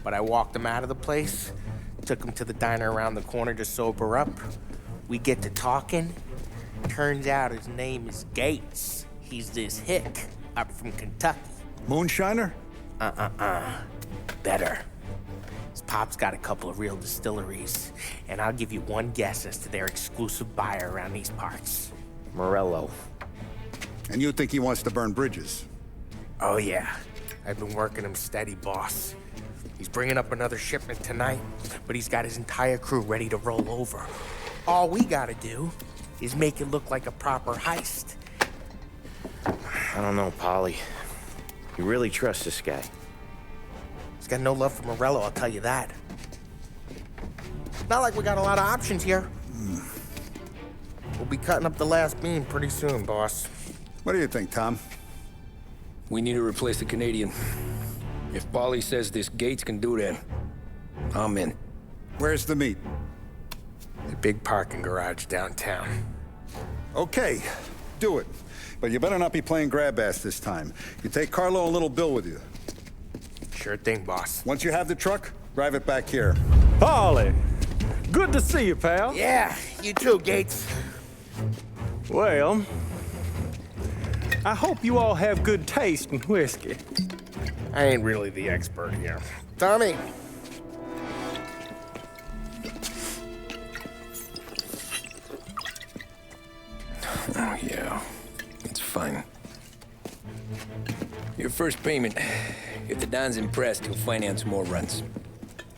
But I walked him out of the place, took him to the diner around the corner to sober up. We get to talking. Turns out his name is Gates. He's this hick up from Kentucky. Moonshiner? Better. His pop's got a couple of real distilleries, and I'll give you one guess as to their exclusive buyer around these parts. Morello. And you think he wants to burn bridges? Oh yeah. I've been working him steady, boss. He's bringing up another shipment tonight, but he's got his entire crew ready to roll over. All we gotta do is make it look like a proper heist. I don't know, Polly. You really trust this guy? He's got no love for Morello, I'll tell you that. Not like we got a lot of options here. We'll be cutting up the last beam pretty soon, boss. What do you think, Tom? We need to replace the Canadian. If Paulie says this Gates can do that, I'm in. Where's the meet? The big parking garage downtown. Okay, do it. But you better not be playing grab ass this time. You take Carlo and Little Bill with you. Sure thing, boss. Once you have the truck, drive it back here. Polly! Good to see you, pal. Yeah, you too, Gates. Well, I hope you all have good taste in whiskey. I ain't really the expert here. Tommy. Oh, yeah. It's fine. Your first payment. If the Don's impressed, he'll finance more runs.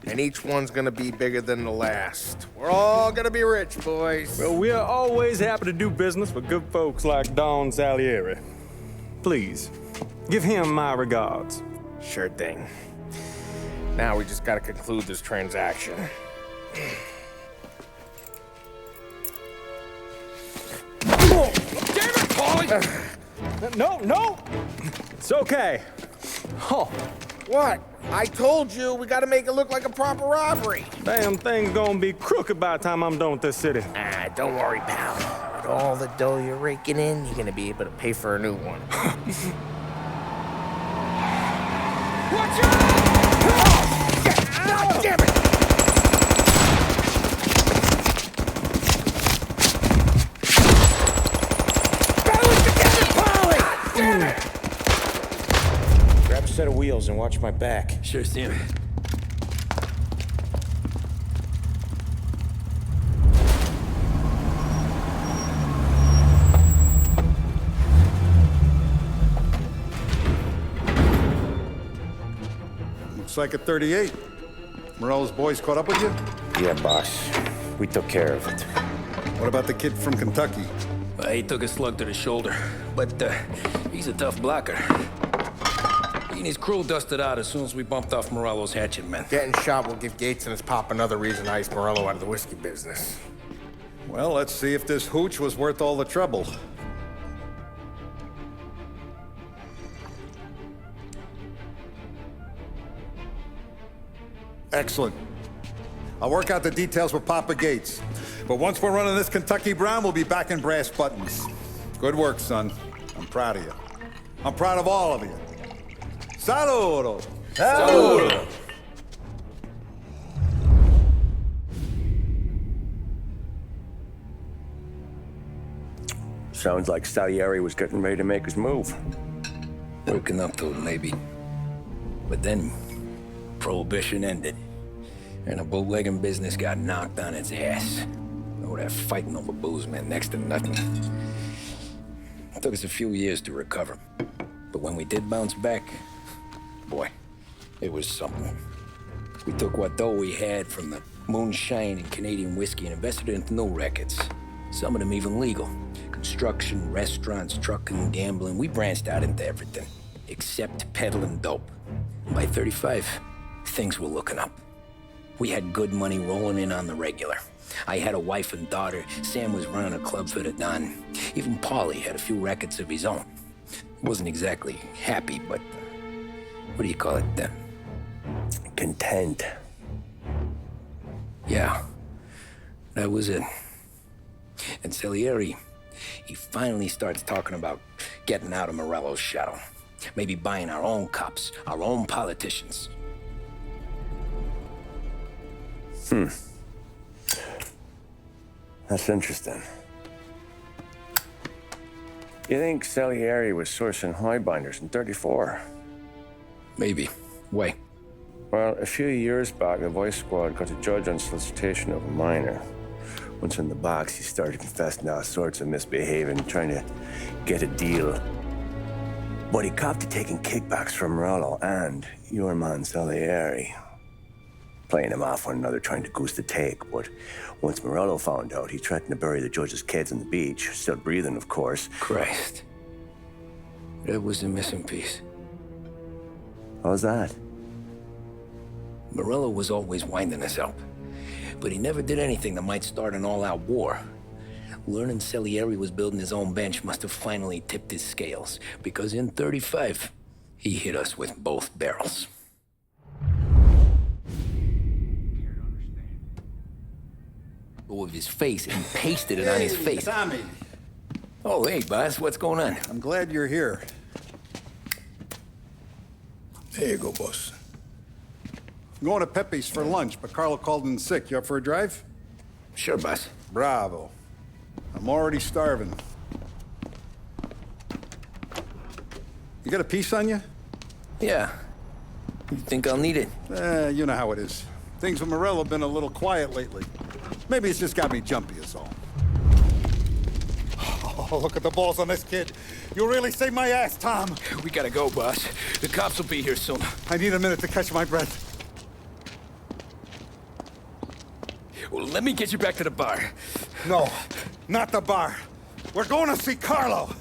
And each one's gonna be bigger than the last. We're all gonna be rich, boys. Well, we are always happy to do business with good folks like Don Salieri. Please, give him my regards. Sure thing. Now we just gotta conclude this transaction. Oh, damn it, Paulie! No! It's okay. Oh. What? I told you we gotta make it look like a proper robbery. Damn thing's gonna be crooked by the time I'm done with this city. Ah, don't worry, pal. With all the dough you're raking in, you're gonna be able to pay for a new one. Watch out! God damn it! Balance together, Polly! God damn it! Grab a set of wheels and watch my back. Sure, Sam. Looks like a 38. Morello's boys caught up with you? Yeah, boss. We took care of it. What about the kid from Kentucky? He took a slug to the shoulder, but he's a tough blocker. He and his crew dusted out as soon as we bumped off Morello's hatchet men. Getting shot will give Gates and his pop another reason to ice Morello out of the whiskey business. Well, let's see if this hooch was worth all the trouble. Excellent. I'll work out the details with Papa Gates. But once we're running this Kentucky Brown, we'll be back in brass buttons. Good work, son. I'm proud of you. I'm proud of all of you. Saludo! Saludo! Sounds like Salieri was getting ready to make his move. Working up to it, maybe. But then, Prohibition ended. And the bootlegging business got knocked on its ass. Oh, that fighting over booze meant next to nothing. It took us a few years to recover. But when we did bounce back, boy, it was something. We took what dough we had from the moonshine and Canadian whiskey and invested it into new rackets. Some of them even legal. Construction, restaurants, trucking, gambling. We branched out into everything, except peddling dope. And by 35, things were looking up. We had good money rolling in on the regular. I had a wife and daughter. Sam was running a club for the Don. Even Paulie had a few rackets of his own. Wasn't exactly happy, but what do you call it then? Content. Yeah, that was it. And Salieri, he finally starts talking about getting out of Morello's shadow. Maybe buying our own cops, our own politicians. That's interesting. You think Salieri was sourcing highbinders in 34? Maybe. Why? Well, a few years back, the Vice Squad got a judge on solicitation of a minor. Once in the box, he started confessing all sorts of misbehaving, trying to get a deal. But he copped to taking kickbacks from Morello and your man Salieri. Playing him off one another, trying to goose the take. But once Morello found out, he threatened to bury the judge's kids on the beach. Still breathing, of course. Christ. That was the missing piece. How's that? Morello was always winding us up. But he never did anything that might start an all-out war. Learning Salieri was building his own bench must have finally tipped his scales. Because in 35, he hit us with both barrels. With his face and pasted it on his face. Tommy. Oh, hey, boss, what's going on? I'm glad you're here. There you go, boss. I'm going to Pepe's for lunch, but Carlo called in sick. You up for a drive? Sure, boss. Bravo. I'm already starving. You got a piece on you? Yeah. You think I'll need it? You know how it is. Things with Morello have been a little quiet lately. Maybe it's just got me jumpy, is all. Oh, look at the balls on this kid. You really saved my ass, Tom. We gotta go, boss. The cops will be here soon. I need a minute to catch my breath. Well, let me get you back to the bar. No, not the bar. We're going to see Carlo.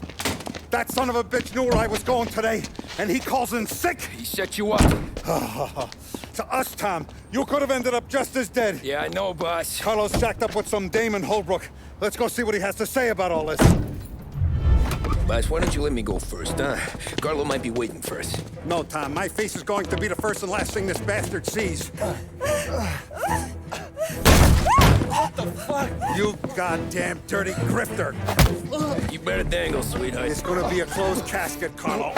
That son of a bitch knew where I was going today, and he calls in sick. He set you up. To us, Tom, you could have ended up just as dead. Yeah, I know, boss. Carlo's jacked up with some dame in Holbrook. Let's go see what he has to say about all this. Boss, why don't you let me go first, huh? Carlo might be waiting for us. No, Tom, my face is going to be the first and last thing this bastard sees. What the fuck? You goddamn dirty grifter. You better dangle, sweetheart. It's gonna be a closed casket, Carlo.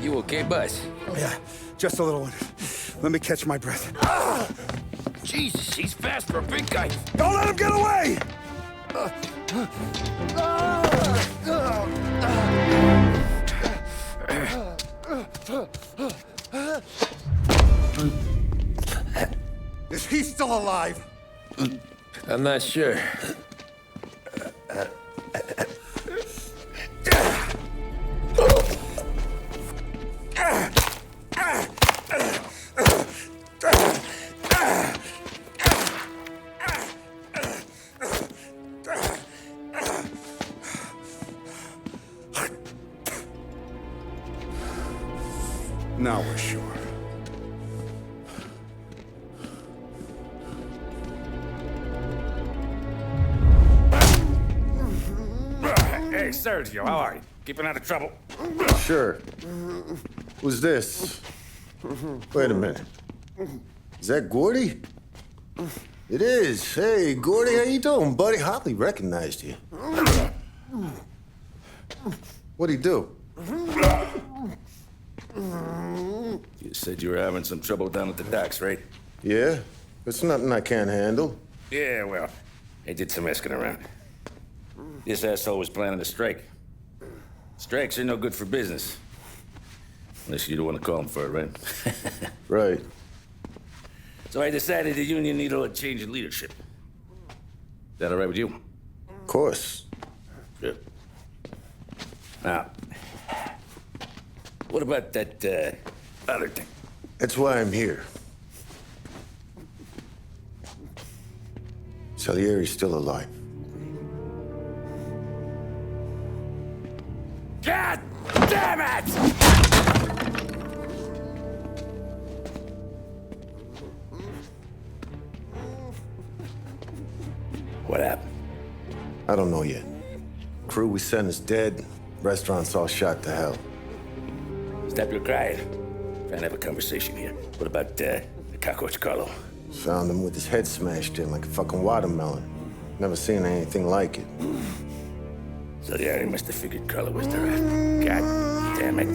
You okay, boss? Yeah, just a little one. Let me catch my breath. Jesus, he's fast for a big guy. Don't let him get away! Is he still alive? I'm not sure. Now we're sure. Hey, Sergio, how are you? Keeping out of trouble? Sure. Who's this? Wait a minute. Is that Gordy? It is. Hey, Gordy, how you doing, buddy? Hardly recognized you. What'd he do? You said you were having some trouble down at the docks, right? Yeah? It's nothing I can't handle. Yeah, well, I did some asking around. This asshole was planning a strike. Strikes are no good for business. Unless you don't want to call him for it, right? Right. So I decided the union needed a change in leadership. Is that all right with you? Of course. Good. Now, what about that, other thing? That's why I'm here. Salieri's still alive. God damn it! What happened? I don't know yet. Crew we sent is dead. Restaurant's all shot to hell. Stop your crying. Trying to have a conversation here. What about, the cockroach Carlo? Found him with his head smashed in like a fucking watermelon. Never seen anything like it. So yeah, he must have figured Carlo was the rat. God damn it.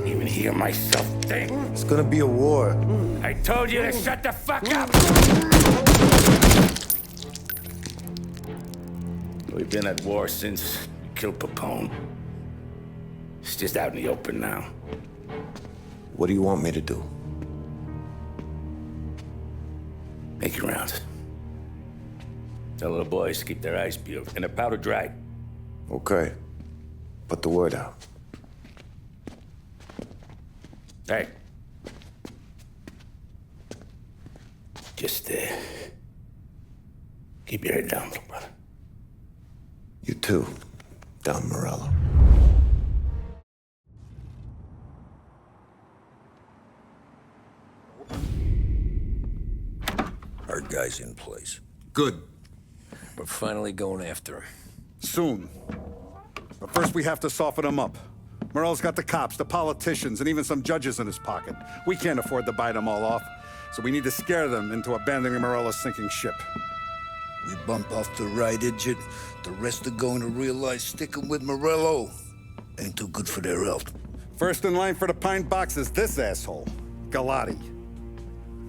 Even hear myself think. It's gonna be a war. I told you to shut the fuck up! We've been at war since we killed Capone. It's just out in the open now. What do you want me to do? Make your rounds. Tell the boys to keep their eyes peeled and their powder dry. Okay. Put the word out. Hey. Just, keep your head down, little brother. You too, Don Morello. Our guy's in place. Good. We're finally going after him. Soon. But first we have to soften him up. Morello's got the cops, the politicians, and even some judges in his pocket. We can't afford to bite them all off, so we need to scare them into abandoning Morello's sinking ship. We bump off the right idiot, the rest are going to realize sticking with Morello ain't too good for their health. First in line for the pine box is this asshole, Galati.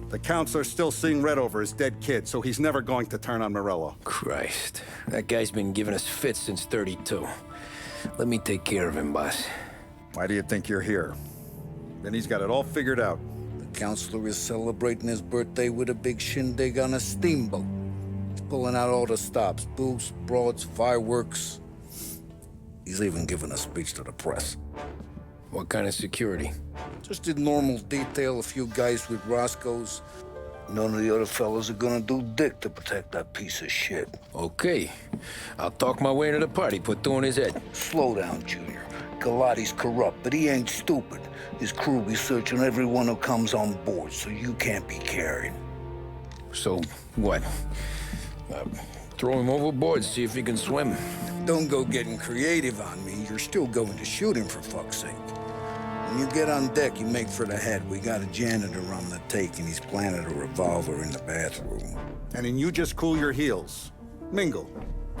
The counselor's still seeing red over his dead kid, so he's never going to turn on Morello. Christ. That guy's been giving us fits since 32. Let me take care of him, boss. Why do you think you're here? Then he's got it all figured out. The counselor is celebrating his birthday with a big shindig on a steamboat. He's pulling out all the stops, booze, broads, fireworks. He's even giving a speech to the press. What kind of security? Just in normal detail, a few guys with Roscoe's. None of the other fellas are gonna do dick to protect that piece of shit. Okay. I'll talk my way to the party, put two in his head. Slow down, Junior. Galati's corrupt, but he ain't stupid. His crew be searching everyone who comes on board, so you can't be carried. So, what? Throw him overboard, see if he can swim. Don't go getting creative on me. You're still going to shoot him, for fuck's sake. When you get on deck, you make for the head. We got a janitor on the take, and he's planted a revolver in the bathroom. And then you just cool your heels. Mingle.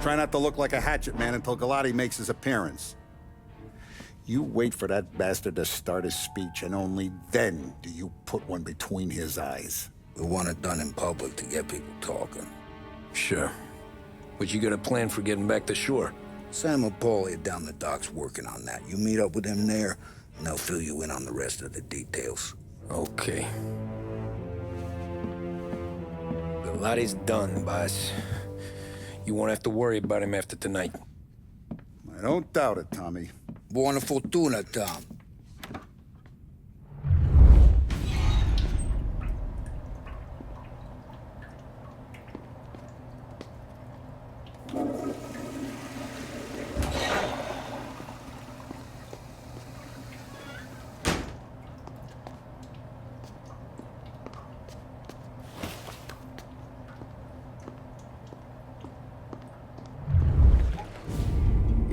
Try not to look like a hatchet man until Galati makes his appearance. You wait for that bastard to start his speech, and only then do you put one between his eyes. We want it done in public to get people talking. Sure. But you got a plan for getting back to shore? Sam and Paulie are down the docks working on that. You meet up with them there, and they'll fill you in on the rest of the details. Okay. Galati's done, boss. You won't have to worry about him after tonight. I don't doubt it, Tommy. Buona fortuna, Tom.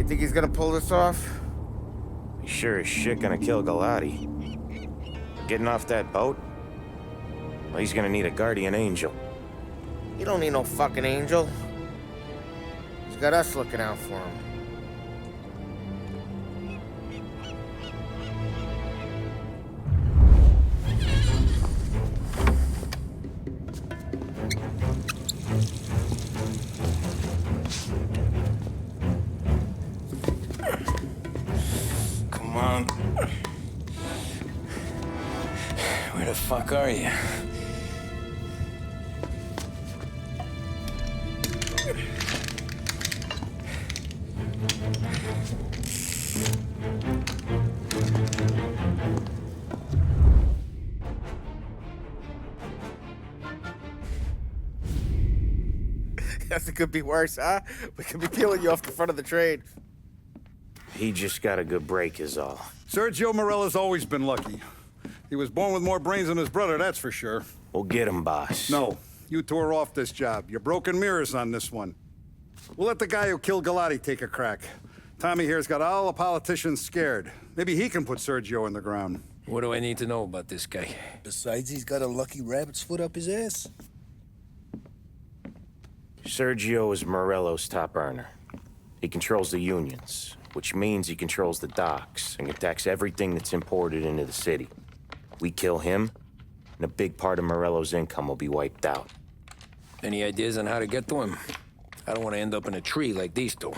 You think he's gonna pull this off? He's sure as shit gonna kill Galati. Getting off that boat? Well, he's gonna need a guardian angel. He don't need no fucking angel. He's got us looking out for him. Come on. Where the fuck are you? Guess it could be worse, huh? We could be peeling you off the front of the train. He just got a good break is all. Sergio Morella's always been lucky. He was born with more brains than his brother, that's for sure. We'll get him, boss. No, you tore off this job. You're broken mirrors on this one. We'll let the guy who killed Galati take a crack. Tommy here's got all the politicians scared. Maybe he can put Sergio in the ground. What do I need to know about this guy? Besides, he's got a lucky rabbit's foot up his ass. Sergio is Morello's top earner. He controls the unions, which means he controls the docks and can tax everything that's imported into the city. We kill him, and a big part of Morello's income will be wiped out. Any ideas on how to get to him? I don't want to end up in a tree like these two.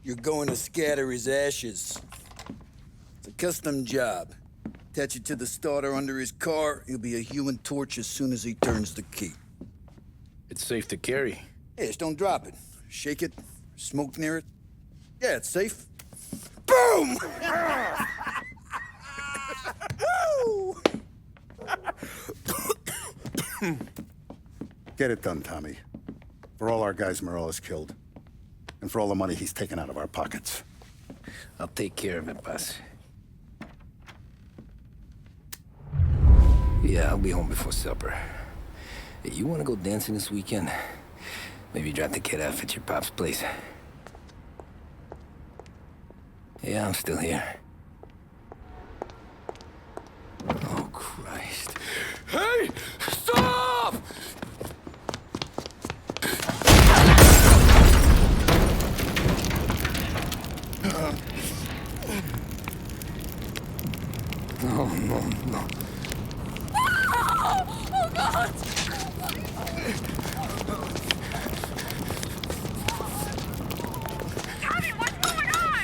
You're going to scatter his ashes. It's a custom job. Attach it to the starter under his car. He'll be a human torch as soon as he turns the key. It's safe to carry. Hey, just don't drop it. Shake it, smoke near it. Yeah, it's safe. Boom! Get it done, Tommy. For all our guys Morella's killed. And for all the money he's taken out of our pockets. I'll take care of it, boss. Yeah, I'll be home before supper. Hey, you want to go dancing this weekend? Maybe drop the kid off at your pop's place. Yeah, I'm still here. Oh, Christ. Hey! Stop! No, no, no. Oh, God! Tommy, what's going on?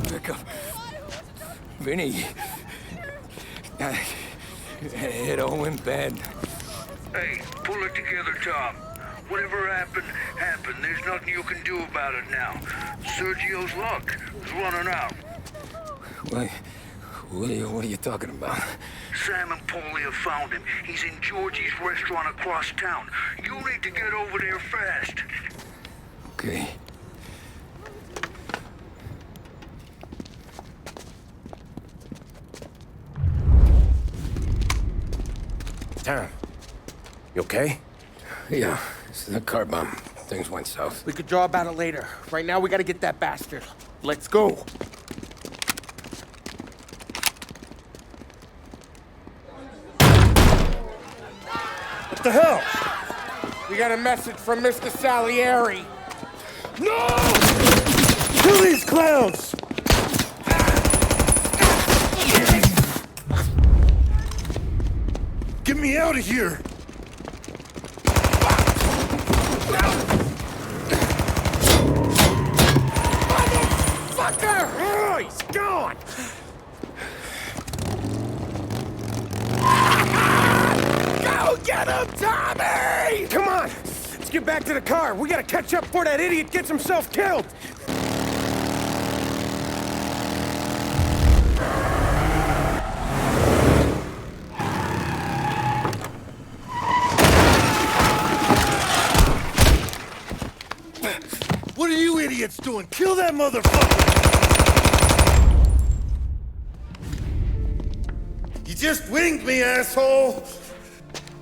Pick up. Vinny. It all went bad. Hey, pull it together, Tom. Whatever happened, happened. There's nothing you can do about it now. Sergio's luck is running out. What are you talking about? Sam and Paulie have found him. He's in Georgie's restaurant across town. You need to get over there fast. Okay. Tom, you okay? Yeah, it's a car bomb. Things went south. We could draw about it later. Right now, we gotta get that bastard. Let's go. What the hell? We got a message from Mr. Salieri. No! Kill these clowns! Get me out of here! Motherfucker! Oh, he's gone! Go get him, Tommy! Come on! Let's get back to the car. We gotta catch up before that idiot gets himself killed! What are you idiots doing? Kill that motherfucker! You just winged me, asshole!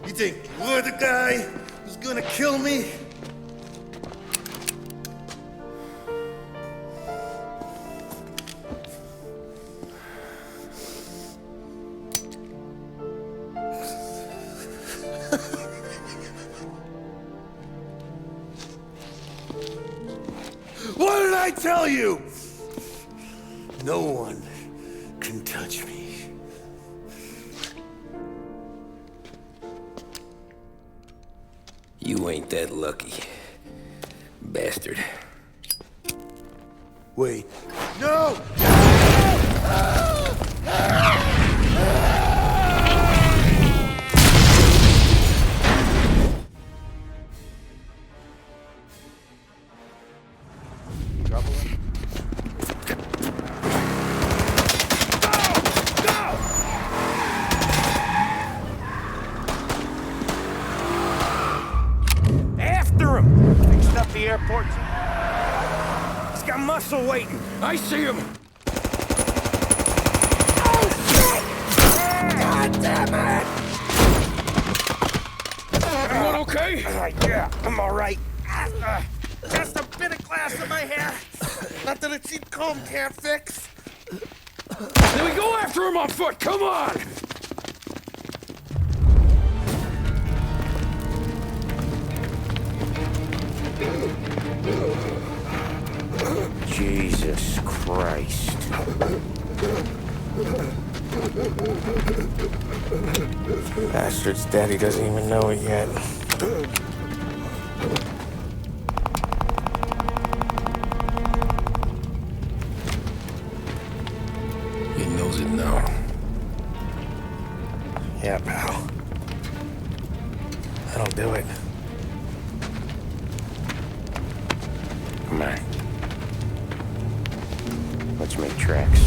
You think you're the guy who's gonna kill me? What did I tell you? No one can touch me. You ain't that lucky, bastard. Wait. No! After him! Fixed up the airport. He's got muscle waiting. I see him! God damn it! Everyone okay? Yeah, I'm all right. Just a bit of glass in my hair. Nothing a cheap comb can't fix. Then we go after him on foot, come on! Jesus Christ. Bastard's daddy doesn't even know it yet. He knows it now. Yeah, pal. That'll do it. Come on. Let's make tracks.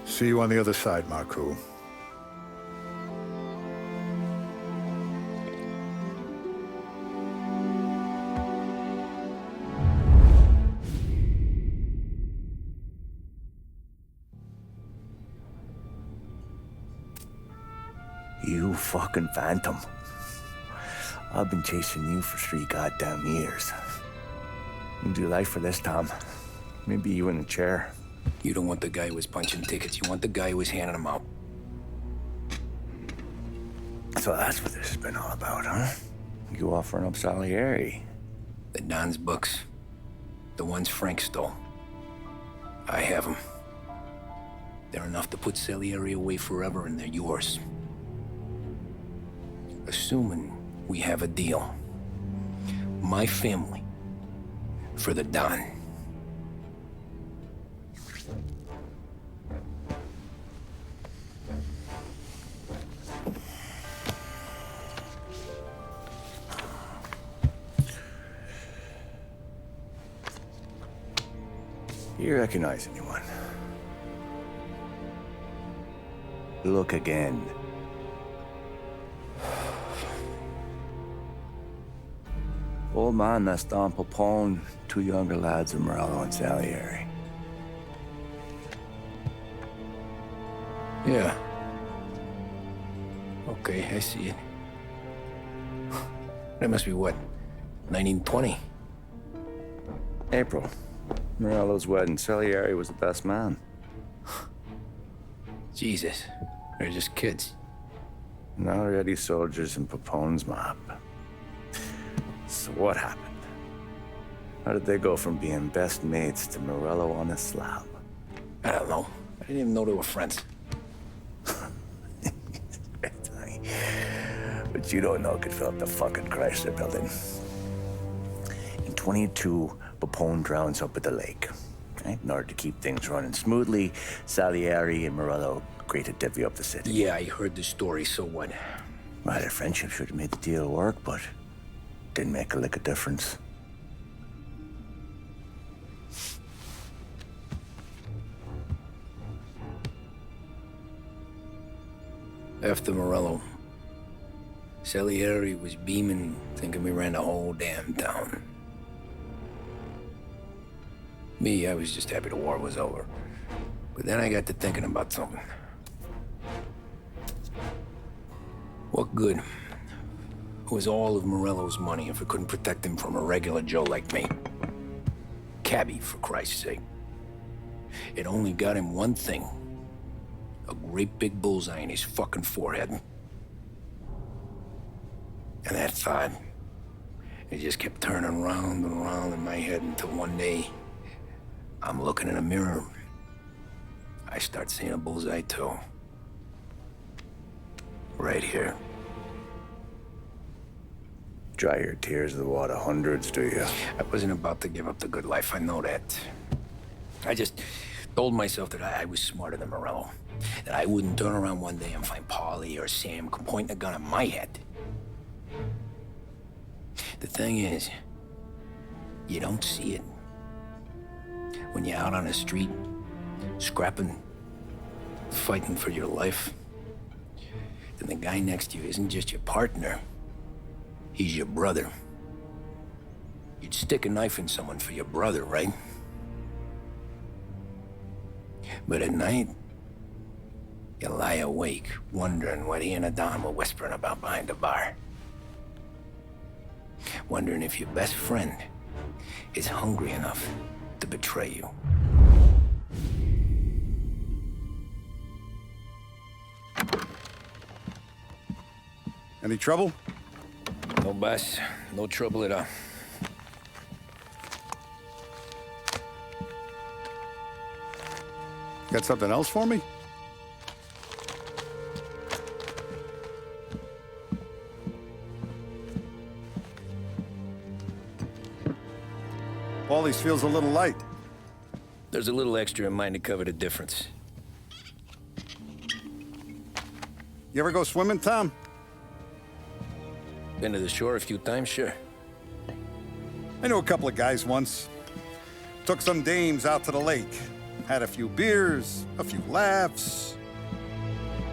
See you on the other side, Marku. You fucking phantom. I've been chasing you for 3 goddamn years. You do life for this, Tom. Maybe you in a chair. You don't want the guy who was punching tickets. You want the guy who was handing them out. So that's what this has been all about, huh? You offering up Salieri. The Don's books. The ones Frank stole. I have them. They're enough to put Salieri away forever, and they're yours. Assuming we have a deal. My family for the Don. You recognize anyone? Look again. Old man, that's Don Popone, 2 younger lads of Morello and Salieri. Yeah. Okay, I see it. That must be what? 1920? April. Morello's wedding. Salieri was the best man. Jesus. They're just kids. Now already soldiers in Papone's mob. So what happened? How did they go from being best mates to Morello on a slab? I don't know. I didn't even know they were friends. But you don't know could fill up the fucking Chrysler building. In 22, Papone drowns up at the lake. Right? In order to keep things running smoothly, Salieri and Morello agree to divvy up the city. Yeah, I heard the story, so what? Right, our friendship should have made the deal work, but didn't make a lick of difference. After Morello, Salieri was beaming, thinking we ran the whole damn town. Me, I was just happy the war was over. But then I got to thinking about something. What good was all of Morello's money if it couldn't protect him from a regular Joe like me? Cabbie, for Christ's sake. It only got him one thing. A great big bullseye in his fucking forehead. And that thought, it just kept turning round and round in my head until one day, I'm looking in a mirror. I start seeing a bullseye too. Right here. Dry your tears with water hundreds, do you? I wasn't about to give up the good life, I know that. I just told myself that I was smarter than Morello. That I wouldn't turn around one day and find Paulie or Sam pointing a gun at my head. The thing is, you don't see it. When you're out on the street, scrapping, fighting for your life, then the guy next to you isn't just your partner, he's your brother. You'd stick a knife in someone for your brother, right? But at night, you lie awake, wondering what he and Adam were whispering about behind the bar. Wondering if your best friend is hungry enough to betray you. Any trouble? No, boss. No trouble at all. Got something else for me? Paulie's feels a little light. There's a little extra in mine to cover the difference. You ever go swimming, Tom? Been to the shore a few times, sure. I knew a couple of guys once. Took some dames out to the lake. Had a few beers, a few laughs.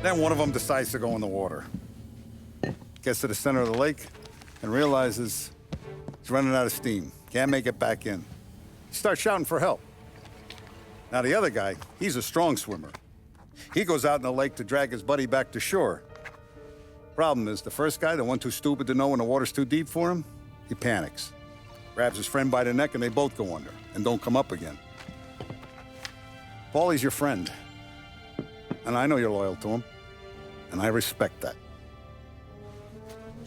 Then one of them decides to go in the water. Gets to the center of the lake and realizes he's running out of steam. Can't make it back in. He starts shouting for help. Now the other guy, he's a strong swimmer. He goes out in the lake to drag his buddy back to shore. Problem is, the first guy, the one too stupid to know when the water's too deep for him, he panics. Grabs his friend by the neck and they both go under and don't come up again. Paulie's your friend. And I know you're loyal to him. And I respect that.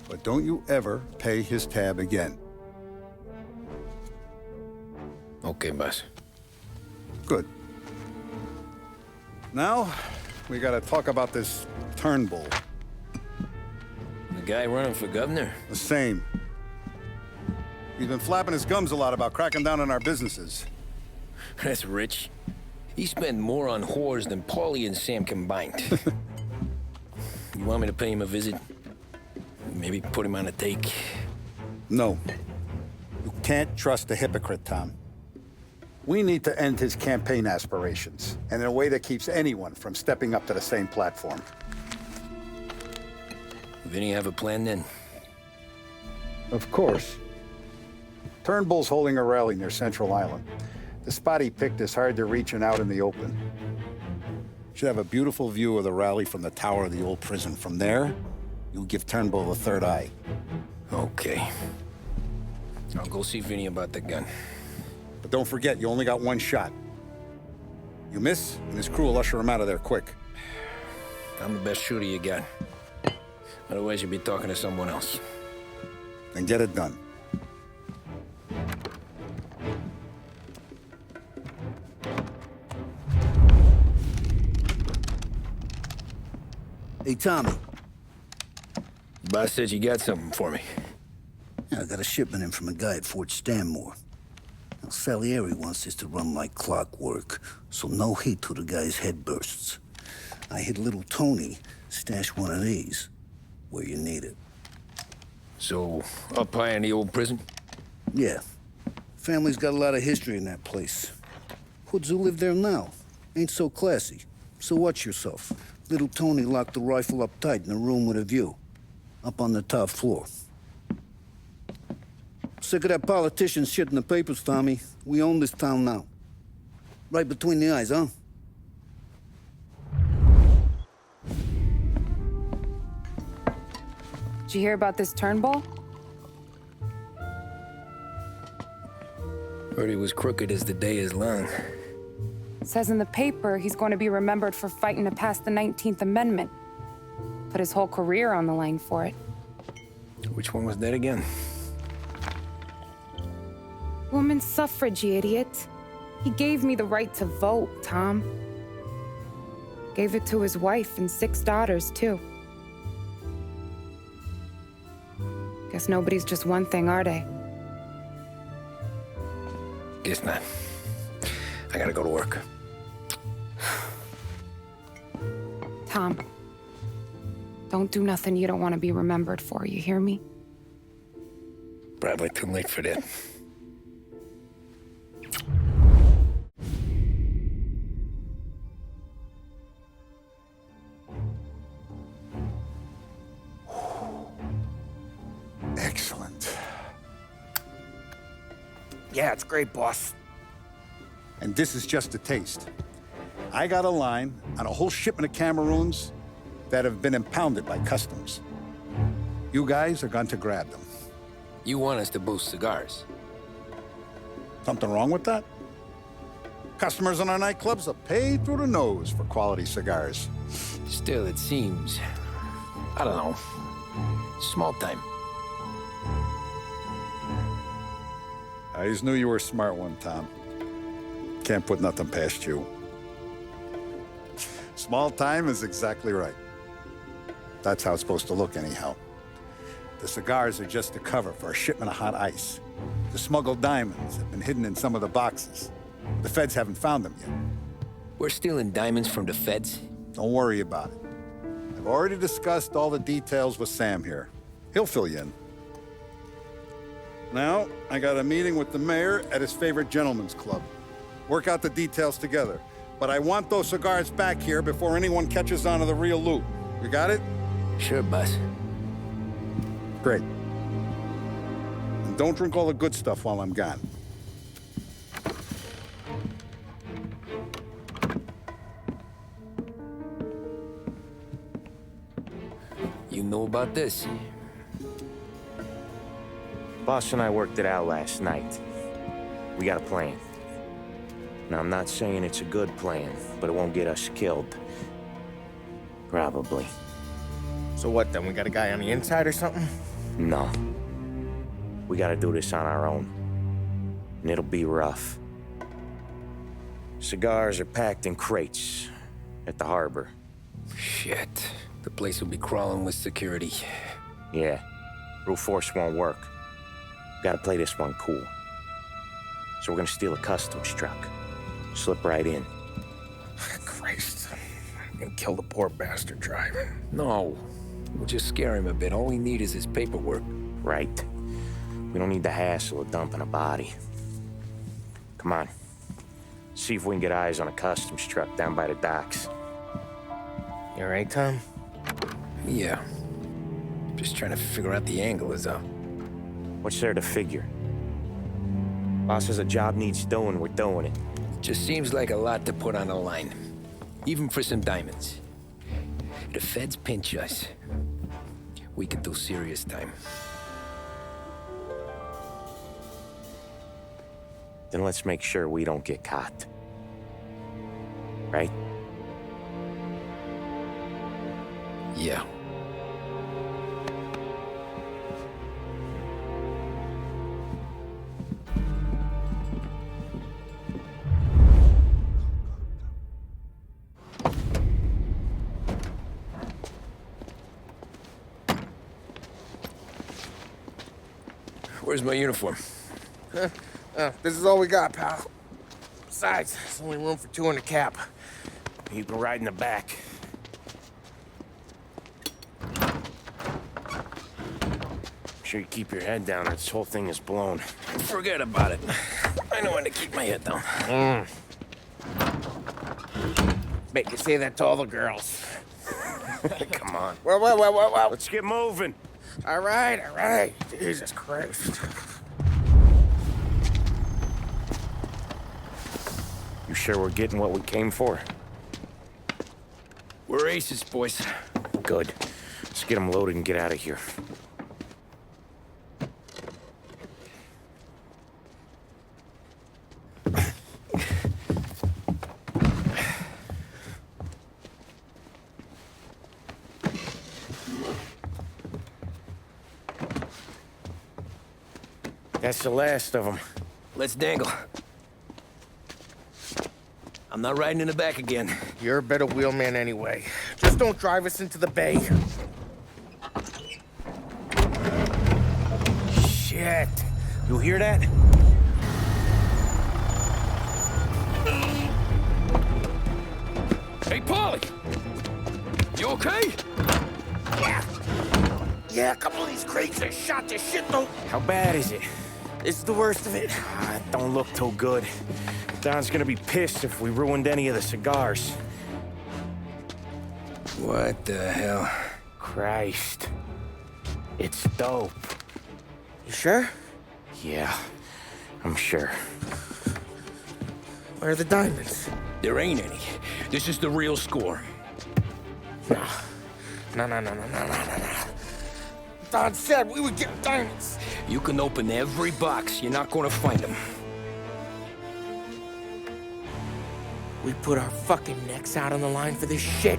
But don't you ever pay his tab again. Okay, boss. Good. Now, we gotta talk about this Turnbull. The guy running for governor? The same. He's been flapping his gums a lot about cracking down on our businesses. That's rich. He spent more on whores than Paulie and Sam combined. You want me to pay him a visit? Maybe put him on a take? No. You can't trust a hypocrite, Tom. We need to end his campaign aspirations, and in a way that keeps anyone from stepping up to the same platform. Vinny have a plan then? Of course. Turnbull's holding a rally near Central Island. The spot he picked is hard to reach and out in the open. Should have a beautiful view of the rally from the tower of the old prison. From there, you'll give Turnbull the third eye. Okay. I'll go see Vinny about the gun. But don't forget, you only got one shot. You miss, and his crew will usher him out of there quick. I'm the best shooter you got. Otherwise, you'll be talking to someone else. Then get it done. Hey, Tommy. Boss said you got something for me. Yeah, I got a shipment in from a guy at Fort Stanmore. Now, Salieri wants this to run like clockwork, so no heat till the guy's head bursts. I hit little Tony stash one of these. where you need it. So, up high in the old prison? Yeah. Family's got a lot of history in that place. Hoods who live there now ain't so classy. So watch yourself. Little Tony locked the rifle up tight in a room with a view. Up on the top floor. Sick of that politician shit in the papers, Tommy. We own this town now. Right between the eyes, huh? Did you hear about this Turnbull? Heard he was crooked as the day is long. Says in the paper he's going to be remembered for fighting to pass the 19th Amendment. Put his whole career on the line for it. Which one was that again? Women's suffrage, you idiot. He gave me the right to vote, Tom. Gave it to his wife and 6 daughters, too. Guess nobody's just one thing, are they? Guess not. I gotta go to work. Tom, don't do nothing you don't want to be remembered for, you hear me? Probably too late for that. Excellent. Yeah, it's great, boss. And this is just a taste. I got a line on a whole shipment of Cameroons that have been impounded by customs. You guys are going to grab them. You want us to boost cigars? Something wrong with that? Customers in our nightclubs are paid through the nose for quality cigars. Still, it seems... I don't know. Small time. I always knew you were a smart one, Tom. Can't put nothing past you. Small time is exactly right. That's how it's supposed to look, anyhow. The cigars are just a cover for a shipment of hot ice. The smuggled diamonds have been hidden in some of the boxes. The feds haven't found them yet. We're stealing diamonds from the feds? Don't worry about it. I've already discussed all the details with Sam here. He'll fill you in. Now, I got a meeting with the mayor at his favorite gentleman's club. Work out the details together. But I want those cigars back here before anyone catches on to the real loot. You got it? Sure, boss. Great. And don't drink all the good stuff while I'm gone. You know about this? Boss and I worked it out last night. We got a plan. Now, I'm not saying it's a good plan, but it won't get us killed. Probably. So what, then? We got a guy on the inside or something? No. We gotta do this on our own. And it'll be rough. Cigars are packed in crates at the harbor. Shit. The place will be crawling with security. Yeah. Brute force won't work. Gotta play this one cool. So we're gonna steal a customs truck. Slip right in. Christ. And kill the poor bastard driver. No. We'll just scare him a bit. All we need is his paperwork. Right. We don't need the hassle of dumping a body. Come on. See if we can get eyes on a customs truck down by the docks. You all right, Tom? Yeah. Just trying to figure out the angle is up. What's there to figure? Boss says a job needs doing, we're doing it. Just seems like a lot to put on the line. Even for some diamonds. If the feds pinch us, we could do serious time. Then let's make sure we don't get caught. Right? Yeah. Where's my uniform? This is all we got, pal. Besides, there's only room for 2 in the cab. You can ride in the back. sure you keep your head down or this whole thing is blown. Forget about it. I know when to keep my head down. Bet you say that to all the girls. Come on. Well. Let's get moving. All right. Jesus Christ. You sure we're getting what we came for? We're aces, boys. Good. Let's get them loaded and get out of here. That's the last of them. Let's dangle. I'm not riding in the back again. You're a better wheelman anyway. Just don't drive us into the bay. Shit. You hear that? Hey, Paulie! You okay? Yeah, a couple of these crates have shot to shit, though. How bad is it? It's the worst of it. It don't look too good. Don's gonna be pissed if we ruined any of the cigars. What the hell? Christ. It's dope. You sure? Yeah, I'm sure. Where are the diamonds? There ain't any. This is the real score. No. Don said we would get diamonds. You can open every box. You're not gonna find them. We put our fucking necks out on the line for this shit.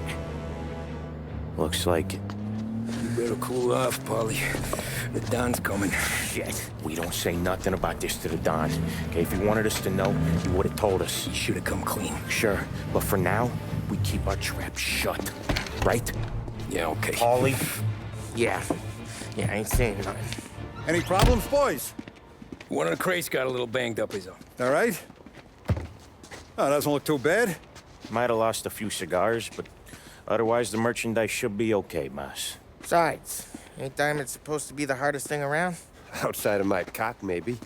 Looks like it. You better cool off, Paulie. The Don's coming. Shit. We don't say nothing about this to the Don. Okay, if he wanted us to know, he would have told us. He should have come clean. Sure, but for now, we keep our trap shut. Right? Yeah, okay. Paulie? Yeah, I ain't saying nothing. Any problems, boys? One of the crates got a little banged up, is all. All right? Oh, doesn't look too bad. Might have lost a few cigars, but otherwise the merchandise should be okay, boss. Besides, ain't diamonds supposed to be the hardest thing around? Outside of my cock, maybe.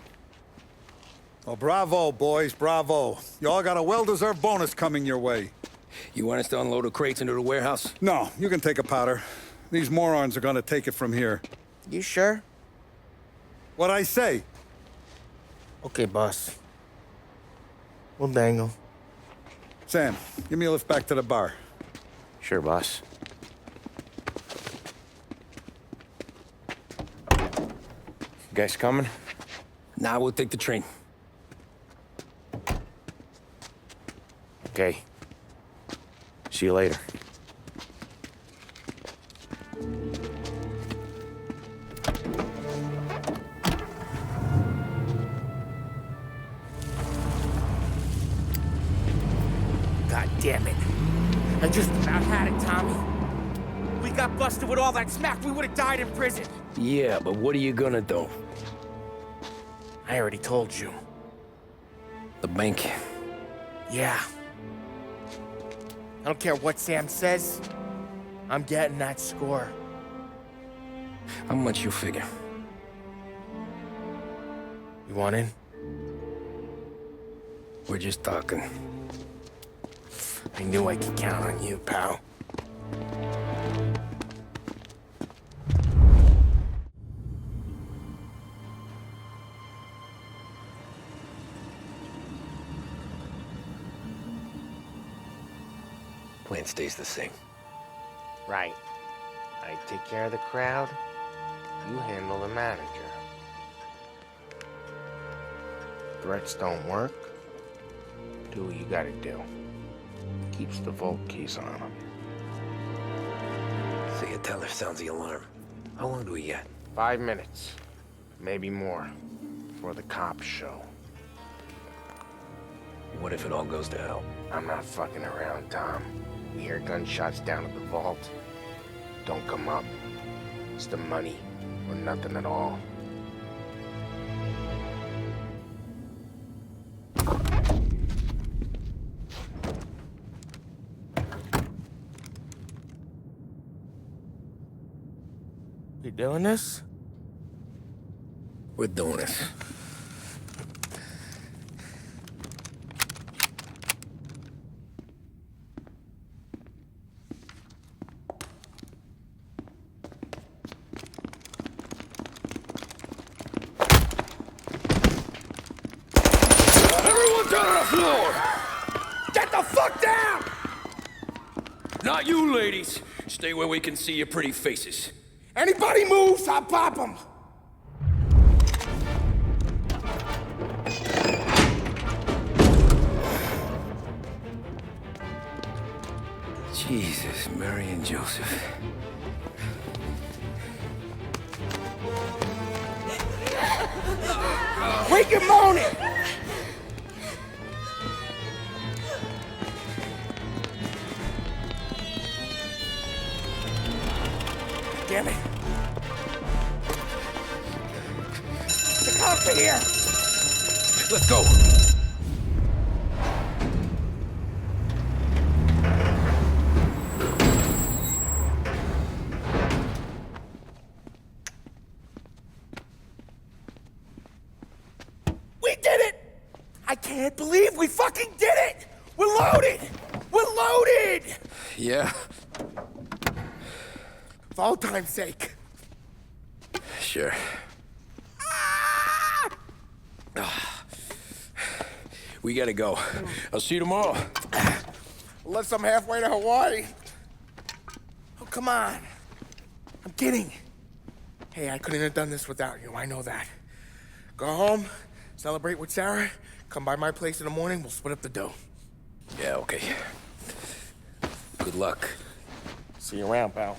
Well, bravo, boys, bravo. You all got a well-deserved bonus coming your way. You want us to unload the crates into the warehouse? No, you can take a powder. These morons are gonna take it from here. You sure? What'd I say? Okay, boss. We'll dangle. Sam, give me a lift back to the bar. Sure, boss. You guys coming? Nah, we'll take the train. Okay. See you later. God damn it. I just about had it, Tommy. We got busted with all that smack, we would have died in prison. Yeah, but what are you gonna do? I already told you. The bank. Yeah. I don't care what Sam says. I'm getting that score. How much you figure? You want in? We're just talking. I knew I could count on you, pal. Plan stays the same. Right. I take care of the crowd. You handle the manager. Threats don't work. Do what you gotta do. Keeps the vault keys on him. So your teller sounds the alarm. How long do we get? 5 minutes. Maybe more. Before the cops show. What if it all goes to hell? I'm not fucking around, Tom. You hear gunshots down at the vault? Don't come up. It's the money, or nothing at all. You doing this? We're doing this. Everyone down on the floor! Get the fuck down! Not you, ladies. Stay where we can see your pretty faces. Anybody moves, I'll pop them! Jesus, Mary and Joseph. Wake him moaning! Damn it. The cops are here! Let's go. We did it! I can't believe we fucking did it! We're loaded! We're loaded! Yeah, For all time's sake. sure. We gotta go. I'll see you tomorrow. Unless I'm halfway to Hawaii. Oh, come on. I'm kidding. Hey, I couldn't have done this without you. I know that. Go home, celebrate with Sarah, come by my place in the morning, we'll split up the dough. Yeah, okay. Good luck. See you around, pal.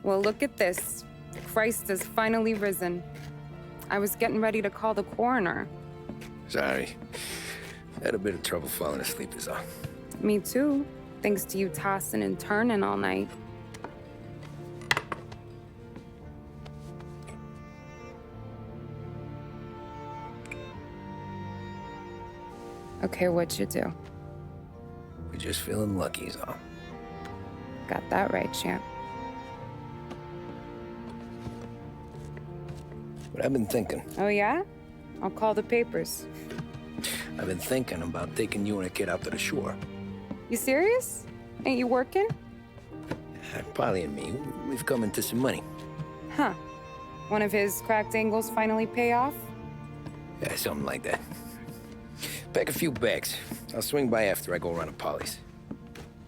Well, look at this. Christ has finally risen. I was getting ready to call the coroner. Sorry. Had a bit of trouble falling asleep is all. Me too, thanks to you tossing and turning all night. Okay, what'd you do? We're just feeling lucky is all. Got that right, champ. But I've been thinking. Oh, yeah? I'll call the papers. I've been thinking about taking you and a kid out to the shore. You serious? Ain't you working? Polly and me, we've come into some money. Huh. One of his cracked angles finally pay off? Yeah, something like that. Pack a few bags. I'll swing by after I go around to Polly's.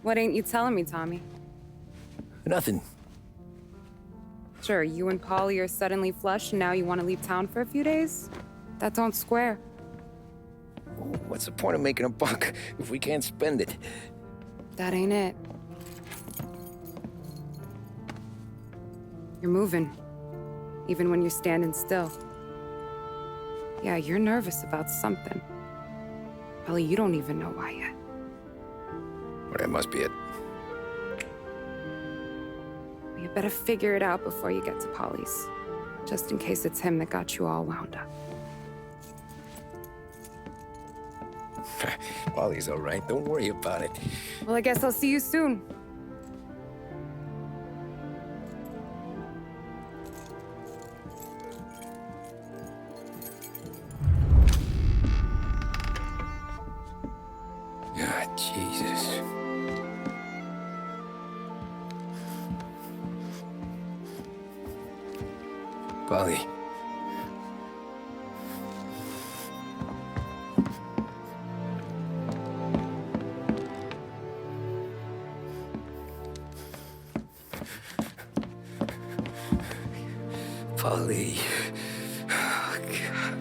What ain't you telling me, Tommy? Nothing. Sure, you and Polly are suddenly flush and now you want to leave town for a few days? That don't square. What's the point of making a buck if we can't spend it? That ain't it. You're moving, even when you're standing still. Yeah, you're nervous about something. Probably you don't even know why yet. Well, that must be it. You better figure it out before you get to Polly's, just in case it's him that got you all wound up. Polly's all right. Don't worry about it. Well, I guess I'll see you soon. Ah, Jesus. Polly. Polly. Oh, God.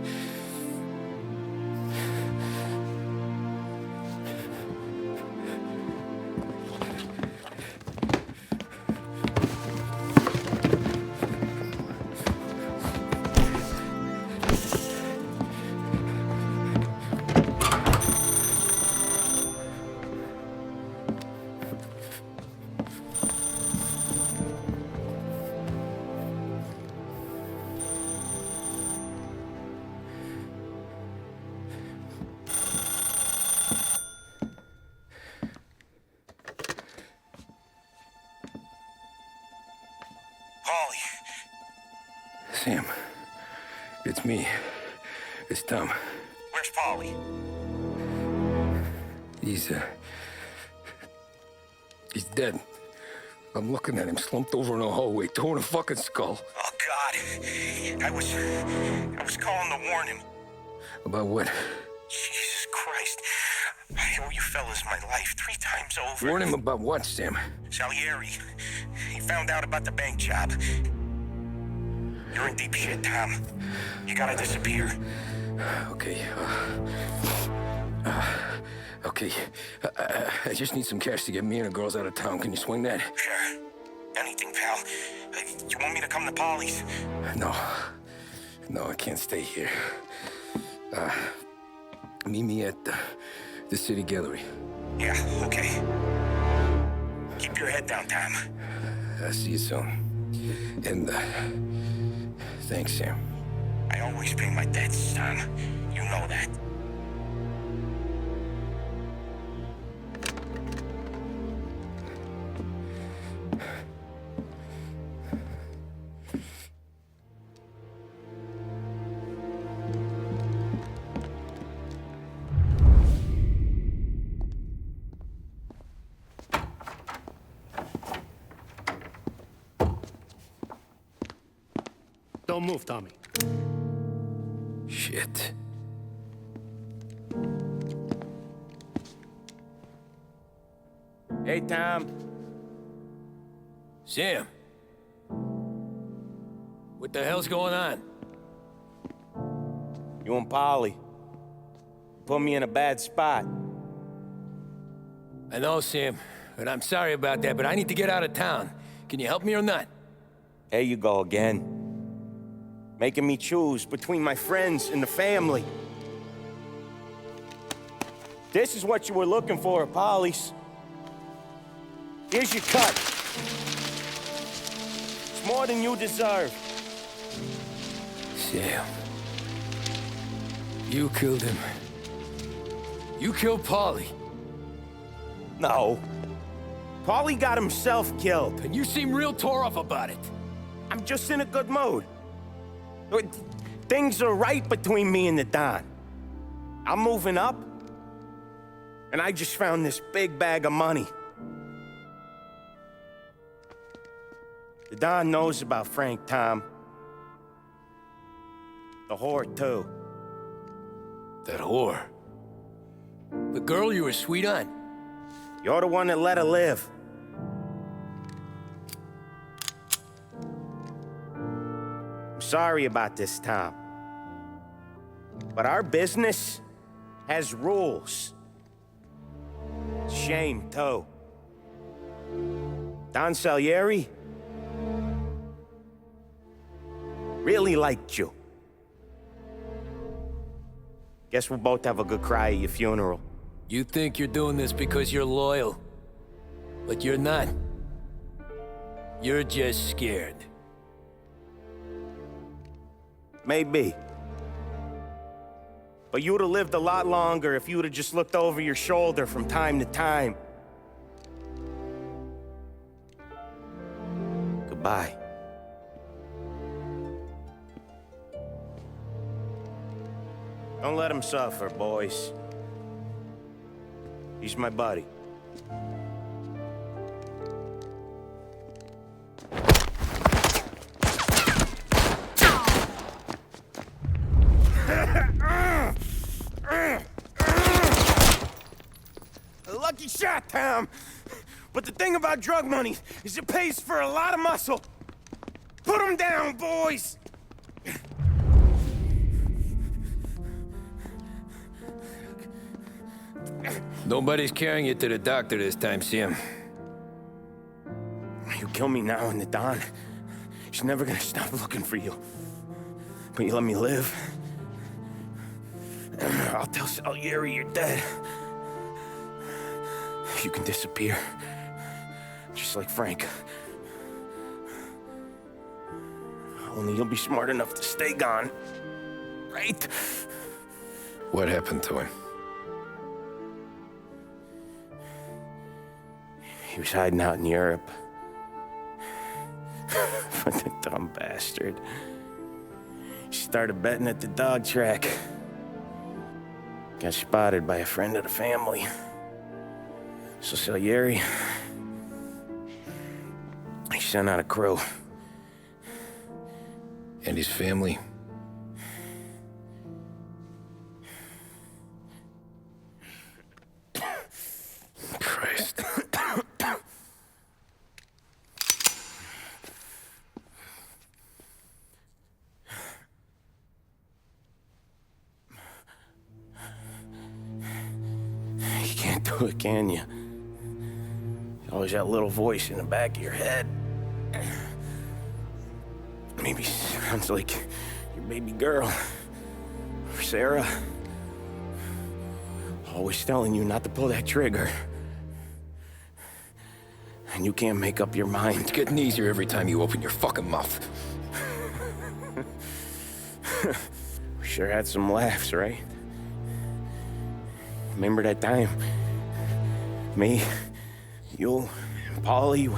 Sam. It's me. It's Tom. Where's Paulie? He's dead. I'm looking at him slumped over in the hallway, torn a fucking skull. Oh, God. I was calling to warn him. About what? Jesus Christ. I owe you fellas my life 3 times over. Warn him about what, Sam? Salieri. He found out about the bank job. You're in deep shit, Tom. You gotta disappear. Okay. Okay. I just need some cash to get me and the girls out of town. Can you swing that? Sure. Anything, pal. You want me to come to Polly's? No. No, I can't stay here. Meet me at the city gallery. Yeah, okay. Keep your head down, Tom. I'll see you soon. And, thanks, Sam. I always pay my debts, Tom. You know that. Don't move, Tommy. Shit. Hey, Tom. Sam. What the hell's going on? You and Polly put me in a bad spot. I know, Sam, and I'm sorry about that, but I need to get out of town. Can you help me or not? There you go again. Making me choose between my friends and the family. This is what you were looking for at Polly's. Here's your cut. It's more than you deserve. Sam. You killed him. You killed Paulie. No. Paulie got himself killed. And you seem real tore up about it. I'm just in a good mood. Things are right between me and the Don. I'm moving up, and I just found this big bag of money. The Don knows about Frank, Tom. The whore, too. That whore? The girl you were sweet on? You're the one that let her live. Sorry about this, Tom. But our business has rules. Shame, too. Don Salieri really liked you. Guess we'll both have a good cry at your funeral. You think you're doing this because you're loyal. But you're not. You're just scared. Maybe. But you'd have lived a lot longer if you'd have just looked over your shoulder from time to time. Goodbye. Don't let him suffer, boys. He's my buddy. Lucky shot, Tom. But the thing about drug money is it pays for a lot of muscle. Put him down, boys! Nobody's carrying you to the doctor this time, Sam. You kill me now in the dawn. She's never gonna stop looking for you. But you let me live. I'll tell Salieri you're dead. You can disappear. Just like Frank. Only you'll be smart enough to stay gone. Right? What happened to him? He was hiding out in Europe. What a dumb bastard. started betting at the dog track. Got spotted by a friend of the family. So Salieri, he sent out a crew. And his family? Christ. You can't do it, can you? Always that little voice in the back of your head. Maybe sounds like your baby girl. Or Sarah. Always telling you not to pull that trigger. And you can't make up your mind. It's getting easier every time you open your fucking mouth. We sure had some laughs, right? Remember that time? Me, you, and Polly.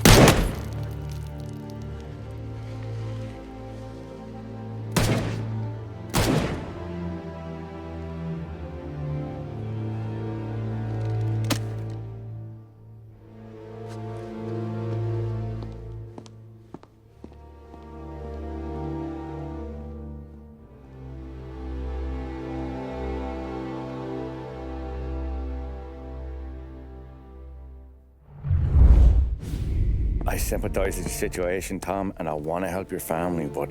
I sympathize with the situation, Tom, and I want to help your family, but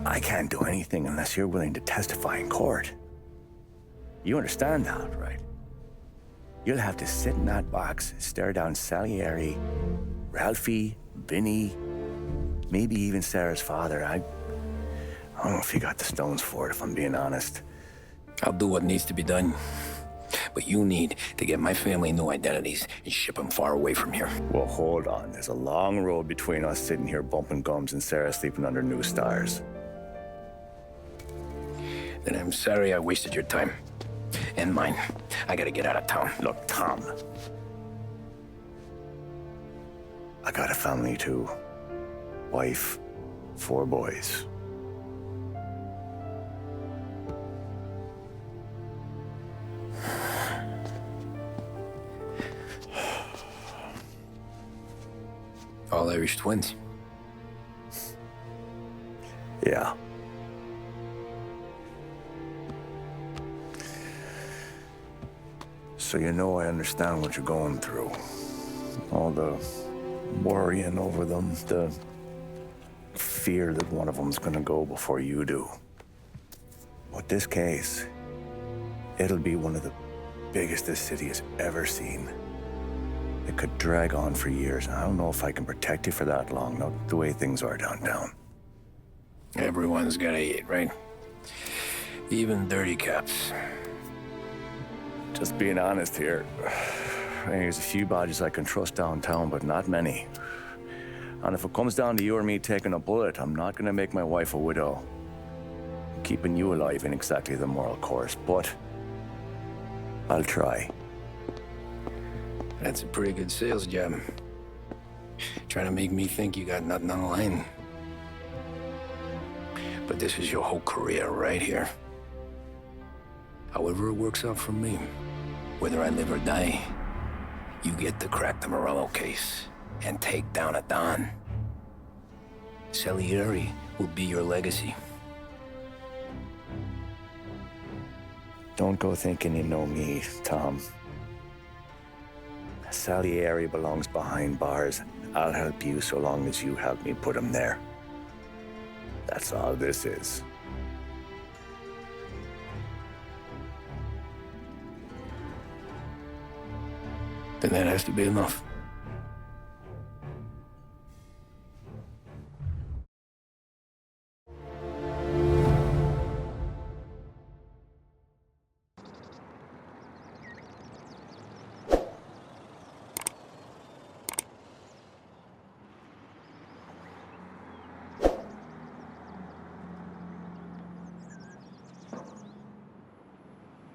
I can't do anything unless you're willing to testify in court. You understand that, right? You'll have to sit in that box, stare down Salieri, Ralphie, Vinny, maybe even Sarah's father. I don't know if you got the stones for it, if I'm being honest. I'll do what needs to be done. But you need to get my family new identities and ship them far away from here. Well, hold on. There's a long road between us sitting here bumping gums and Sarah sleeping under new stars. Then I'm sorry I wasted your time. And mine. I gotta get out of town. Look, Tom. I got a family too. Wife, 4 boys. All Irish twins. Yeah. So you know I understand what you're going through. All the worrying over them, the fear that one of them's gonna go before you do. With this case, it'll be one of the biggest this city has ever seen. It could drag on for years. I don't know if I can protect you for that long, not the way things are downtown. Everyone's gotta eat, right? Even dirty cops. Just being honest here. There's a few badges I can trust downtown, but not many. And if it comes down to you or me taking a bullet, I'm not gonna make my wife a widow. Keeping you alive ain't exactly the moral course, but I'll try. That's a pretty good sales job. Trying to make me think you got nothing on the line. But this is your whole career right here. However it works out for me, whether I live or die, you get to crack the Morello case and take down a Don. Salieri will be your legacy. Don't go thinking you know me, Tom. Salieri belongs behind bars. I'll help you so long as you help me put him there. That's all this is. Then that has to be enough.